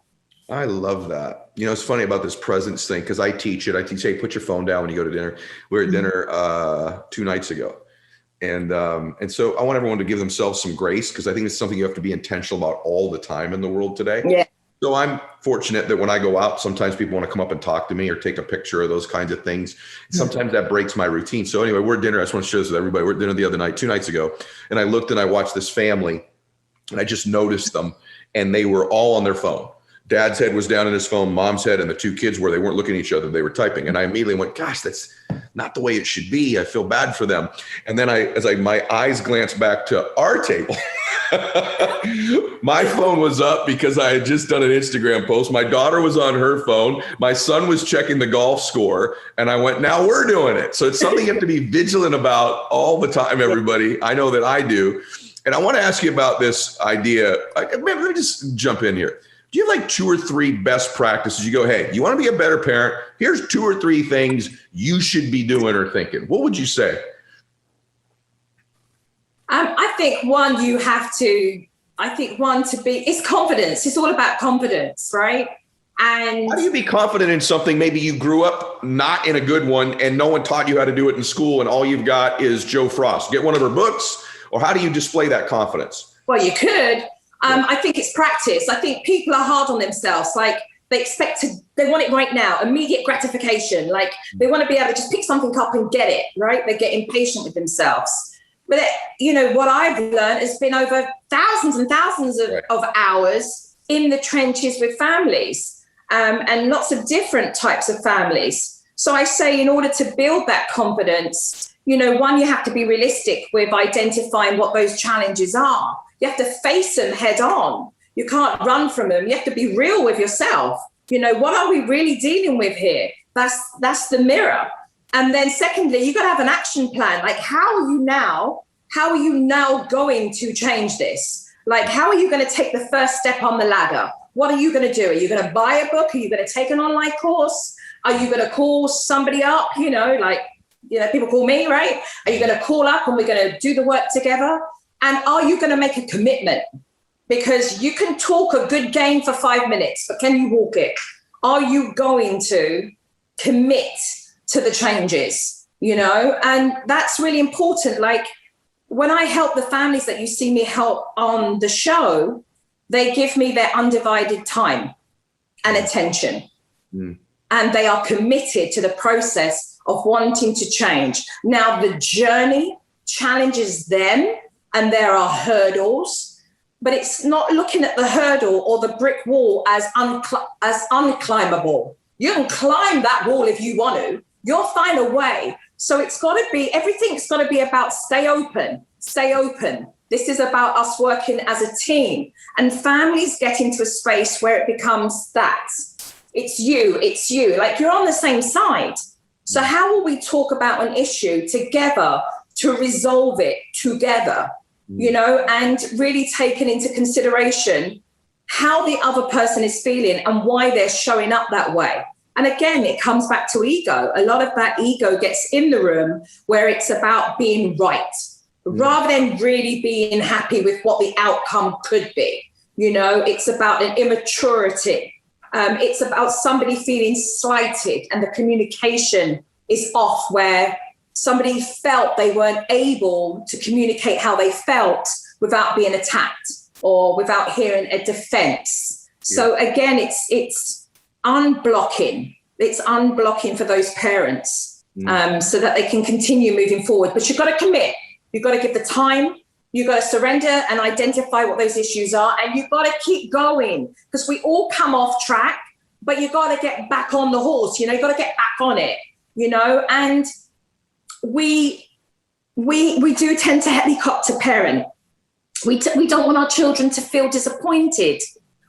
I love that. It's funny about this presence thing, because I teach it. I teach, hey, put your phone down when you go to dinner. We were at dinner 2 nights ago. And so I want everyone to give themselves some grace, because I think it's something you have to be intentional about all the time in the world today. Yeah. So I'm fortunate that when I go out, sometimes people want to come up and talk to me or take a picture of those kinds of things. Sometimes that breaks my routine. So anyway, we're at dinner. I just want to share this with everybody. We're at dinner the other night, 2 nights ago. And I looked and I watched this family, and I just noticed them, and they were all on their phone. Dad's head was down in his phone, mom's head, and the 2 kids they weren't looking at each other. They were typing. And I immediately went, gosh, that's not the way it should be. I feel bad for them. And then my eyes glanced back to our table. My phone was up because I had just done an Instagram post. My daughter was on her phone. My son was checking the golf score. And I went, now we're doing it. So it's something you have to be vigilant about all the time, everybody. I know that I do. And I want to ask you about this idea. Let me just jump in here. Do you have 2 or 3 best practices? You go, hey, you want to be a better parent? Here's 2 or 3 things you should be doing or thinking. What would you say? I think one to be, it's confidence. It's all about confidence, right? And how do you be confident in something maybe you grew up not in a good one, and no one taught you how to do it in school, and all you've got is Joe Frost? Get one of her books, or how do you display that confidence? Well, you could. I think it's practice. I think people are hard on themselves. They want it right now, immediate gratification. They want to be able to just pick something up and get it, right? They get impatient with themselves. But, what I've learned has been over thousands and thousands of hours in the trenches with families, and lots of different types of families. So I say, in order to build that confidence, one, you have to be realistic with identifying what those challenges are. You have to face them head on. You can't run from them. You have to be real with yourself. What are we really dealing with here? That's the mirror. And then secondly, you got to have an action plan. How are you now going to change this? How are you going to take the first step on the ladder? What are you going to do? Are you going to buy a book? Are you going to take an online course? Are you going to call somebody up? People call me, right? Are you going to call up and we're going to do the work together? And are you going to make a commitment? Because you can talk a good game for 5 minutes, but can you walk it? Are you going to commit to the changes? And that's really important. Like when I help the families that you see me help on the show, they give me their undivided time and attention. And they are committed to the process of wanting to change. Now, the journey challenges them and there are hurdles, but it's not looking at the hurdle or the brick wall as unclimbable. You can climb that wall if you want to. You'll find a way. So everything's got to be about stay open. This is about us working as a team. And families get into a space where it becomes that. It's you, like you're on the same side. So how will we talk about an issue together to resolve it together, and really taking into consideration how the other person is feeling and why they're showing up that way. And again, it comes back to ego. A lot of that ego gets in the room where it's about being right, rather than really being happy with what the outcome could be. It's about an immaturity. It's about somebody feeling slighted and the communication is off, where somebody felt they weren't able to communicate how they felt without being attacked or without hearing a defense. So again, it's unblocking. It's unblocking for those parents so that they can continue moving forward. But you've got to commit. You've got to give the time. You've got to surrender and identify what those issues are. And you've got to keep going, because we all come off track, but you've got to get back on the horse. You've got to get back on it, and we do tend to helicopter parent. We don't want our children to feel disappointed.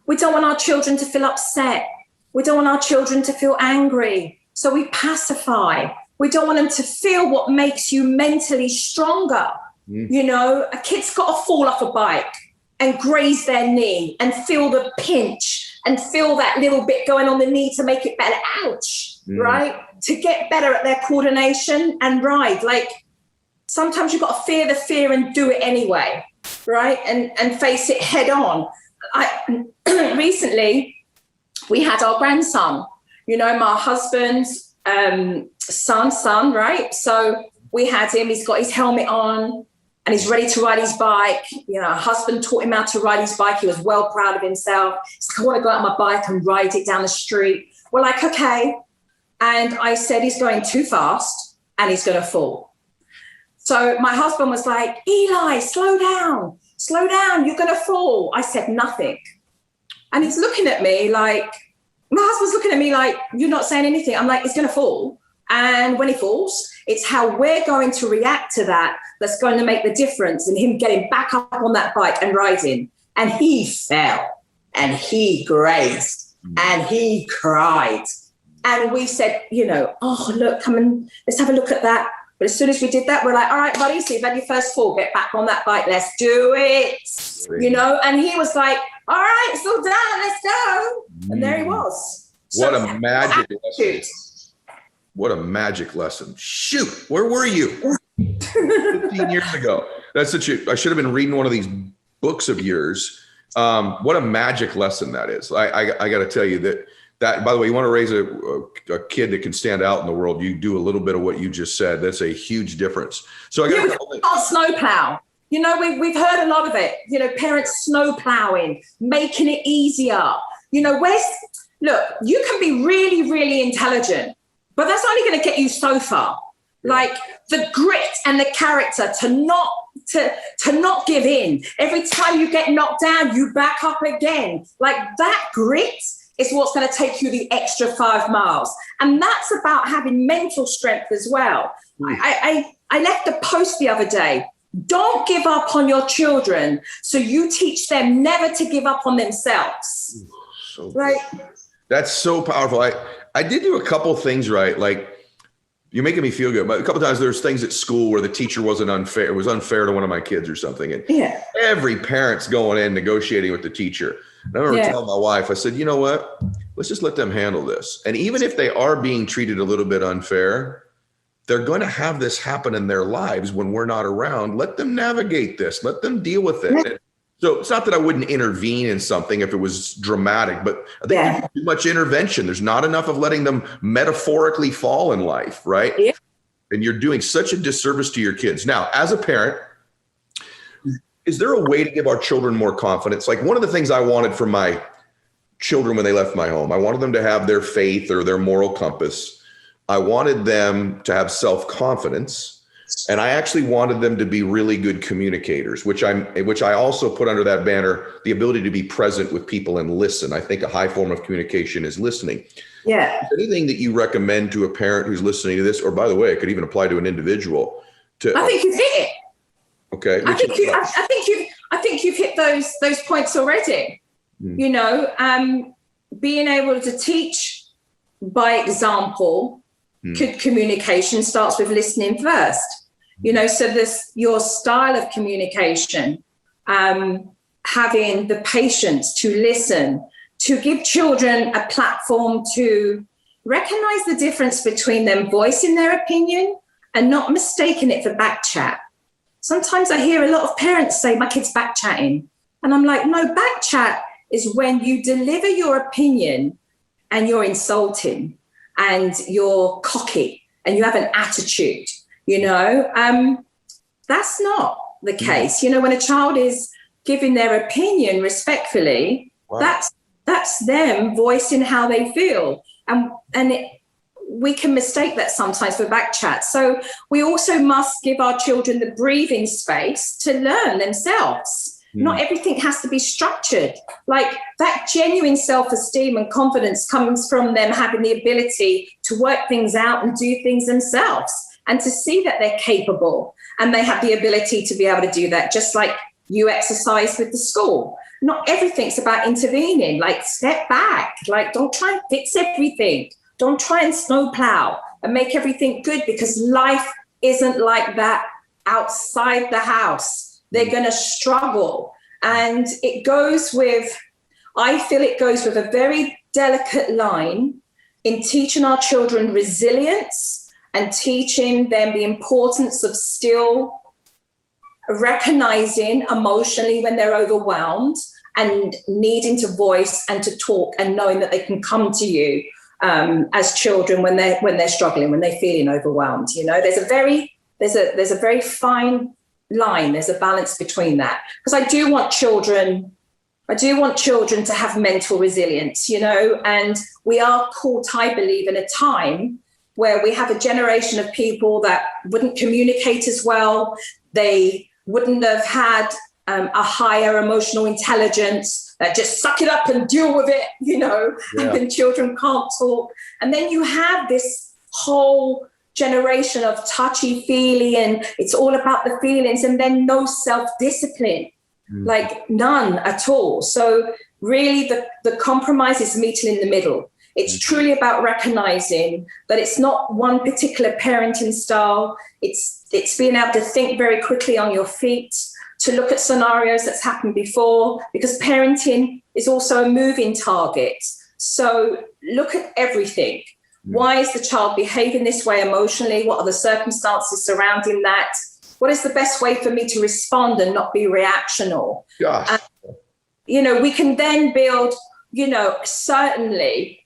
We don't want our children to feel upset. We don't want our children to feel angry. So we pacify. We don't want them to feel what makes you mentally stronger. A kid's got to fall off a bike and graze their knee and feel the pinch and feel that little bit going on the knee to make it better. Ouch, right? To get better at their coordination and ride. Like sometimes you've got to fear the fear and do it anyway, right? And face it head on. Recently, we had our grandson, my husband's son, right? So we had him, he's got his helmet on and he's ready to ride his bike. Husband taught him how to ride his bike. He was well proud of himself. He's like, I want to go out on my bike and ride it down the street. We're like, okay. And I said, he's going too fast and he's going to fall. So my husband was like, Eli, slow down, you're going to fall. I said nothing. And he's looking at me like, my husband's looking at me like, you're not saying anything. I'm like, it's going to fall. And when he falls, it's how we're going to react to that that's going to make the difference in him getting back up on that bike and riding. And he fell and he grazed and he cried. And we said, oh, look, come and let's have a look at that. But as soon as we did that, we're like, all right, buddy, so you've had your first fall, get back on that bike, let's do it. And he was like, all right, it's all done, let's go. And there he was. What a magic lesson. What a magic lesson. Shoot, where were you 15 years ago? That's I should have been reading one of these books of yours. What a magic lesson that is. I got to tell you that, by the way, you want to raise a kid that can stand out in the world, you do a little bit of what you just said. That's a huge difference. So I got to snowplow. We've heard a lot of it, parents snow plowing, making it easier. Look, you can be really, really intelligent, but that's only going to get you so far. Like the grit and the character to not give in. Every time you get knocked down, you back up again. Like that grit is what's going to take you the extra 5 miles. And that's about having mental strength as well. I left a post the other day. Don't give up on your children, so you teach them never to give up on themselves. So right? That's so powerful. I did do a couple things right. Like, you're making me feel good. But a couple of times there's things at school where the teacher wasn't unfair. It was unfair to one of my kids or something. And every parent's going in negotiating with the teacher. And I remember telling my wife, I said, you know what? Let's just let them handle this. And even if they are being treated a little bit unfair, they're going to have this happen in their lives when we're not around. Let them navigate this. Let them deal with it. So it's not that I wouldn't intervene in something if it was dramatic, but I think there's too much intervention. There's not enough of letting them metaphorically fall in life, right? Yeah. And you're doing such a disservice to your kids. Now, as a parent, is there a way to give our children more confidence? Like, one of the things I wanted from my children when they left my home, I wanted them to have their faith or their moral compass. I wanted them to have self-confidence. And I actually wanted them to be really good communicators, which I also put under that banner, the ability to be present with people and listen. I think a high form of communication is listening. Yeah. Anything that you recommend to a parent who's listening to this, or by the way, it could even apply to an individual. I think you've hit it. Okay. I think you've hit those points already. You know, being able to teach by example. Good communication starts with listening first. You know, so your style of communication, having the patience to listen, to give children a platform to recognize the difference between them voicing their opinion and not mistaking it for back chat. Sometimes I hear a lot of parents say, my kid's back chatting. And I'm like, no, back chat is when you deliver your opinion and you're insulting and you're cocky and you have an attitude, you know. That's not the case. You know, when a child is giving their opinion respectfully, that's them voicing how they feel. We can mistake that sometimes for back chat. So we also must give our children the breathing space to learn themselves. Not everything has to be structured. Like, that genuine self-esteem and confidence comes from them having the ability to work things out and do things themselves, and to see that they're capable and they have the ability to be able to do that, just like you exercise with the school. Not everything's about intervening. Like, step back. Like, don't try and fix everything. Don't try and snowplow and make everything good, because life isn't like that outside the house. They're going to struggle. And I feel it goes with a very delicate line in teaching our children resilience and teaching them the importance of still recognizing emotionally when they're overwhelmed and needing to voice and to talk, and knowing that they can come to you as children when they're struggling, when they're feeling overwhelmed. You know, there's a very fine line. There's a balance between that, because I do want children to have mental resilience, you know. And we are caught, I believe, in a time where we have a generation of people that wouldn't communicate as well. They wouldn't have had a higher emotional intelligence, that just suck it up and deal with it, you know. And then children can't talk. And then you have this whole generation of touchy-feely, and it's all about the feelings, and then no self-discipline, like none at all. So really the compromise is meeting in the middle. It's truly about recognizing that it's not one particular parenting style. It's being able to think very quickly on your feet, to look at scenarios that's happened before, because parenting is also a moving target. So look at everything. Why is the child behaving this way emotionally? What are the circumstances surrounding that? What is the best way for me to respond and not be reactional? You know, we can then build, you know, certainly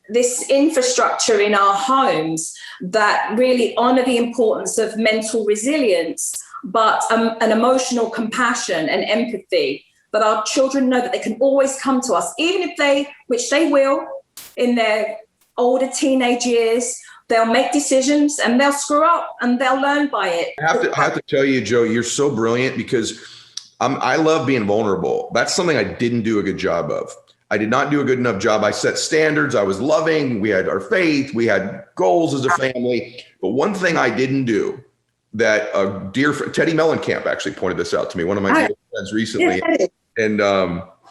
this infrastructure in our homes that really honor the importance of mental resilience, but an emotional compassion and empathy, that our children know that they can always come to us, even if which they will in their older teenage years. They'll make decisions and they'll screw up and they'll learn by it. I have to tell you, Joe, you're so brilliant, because I love being vulnerable. That's something I didn't do a good job of. I did not do a good enough job. I set standards. I was loving. We had our faith. We had goals as a family. But one thing I didn't do, that a dear friend, Teddy Mellencamp, actually pointed this out to me, one of my dear friends recently.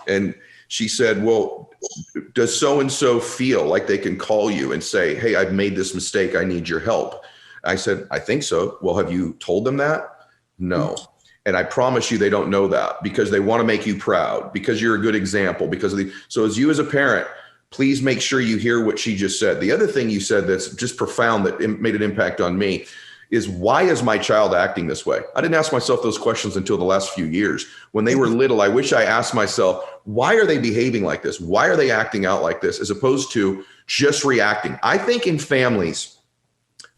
And she said, well, does so-and-so feel like they can call you and say, hey, I've made this mistake. I need your help. I said, I think so. Well, have you told them that? No. And I promise you, they don't know that, because they want to make you proud, because you're a good example, so as you as a parent, please make sure you hear what she just said. The other thing you said that's just profound that made an impact on me is, why is my child acting this way? I didn't ask myself those questions until the last few years. When they were little, I wish I asked myself, why are they behaving like this? Why are they acting out like this? As opposed to just reacting. I think in families,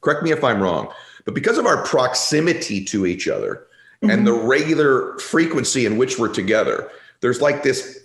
correct me if I'm wrong, but because of our proximity to each other and the regular frequency in which we're together, there's like this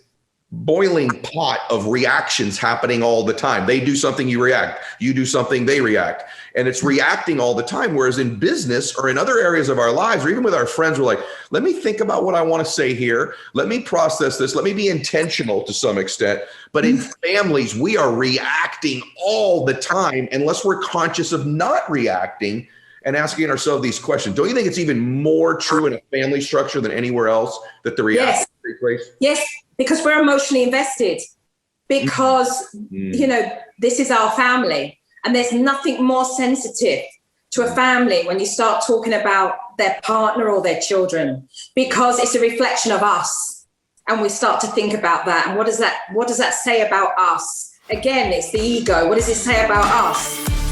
boiling pot of reactions happening all the time. They do something, you react. You do something, they react. And it's reacting all the time. Whereas in business or in other areas of our lives, or even with our friends, we're like, let me think about what I want to say here. Let me process this. Let me be intentional to some extent. But in families, we are reacting all the time unless we're conscious of not reacting and asking ourselves these questions. Don't you think it's even more true in a family structure than anywhere else that the reaction takes place? Yes, because we're emotionally invested, because, this is our family. And there's nothing more sensitive to a family when you start talking about their partner or their children, because it's a reflection of us. And we start to think about that. And what does that say about us? Again, it's the ego. What does it say about us?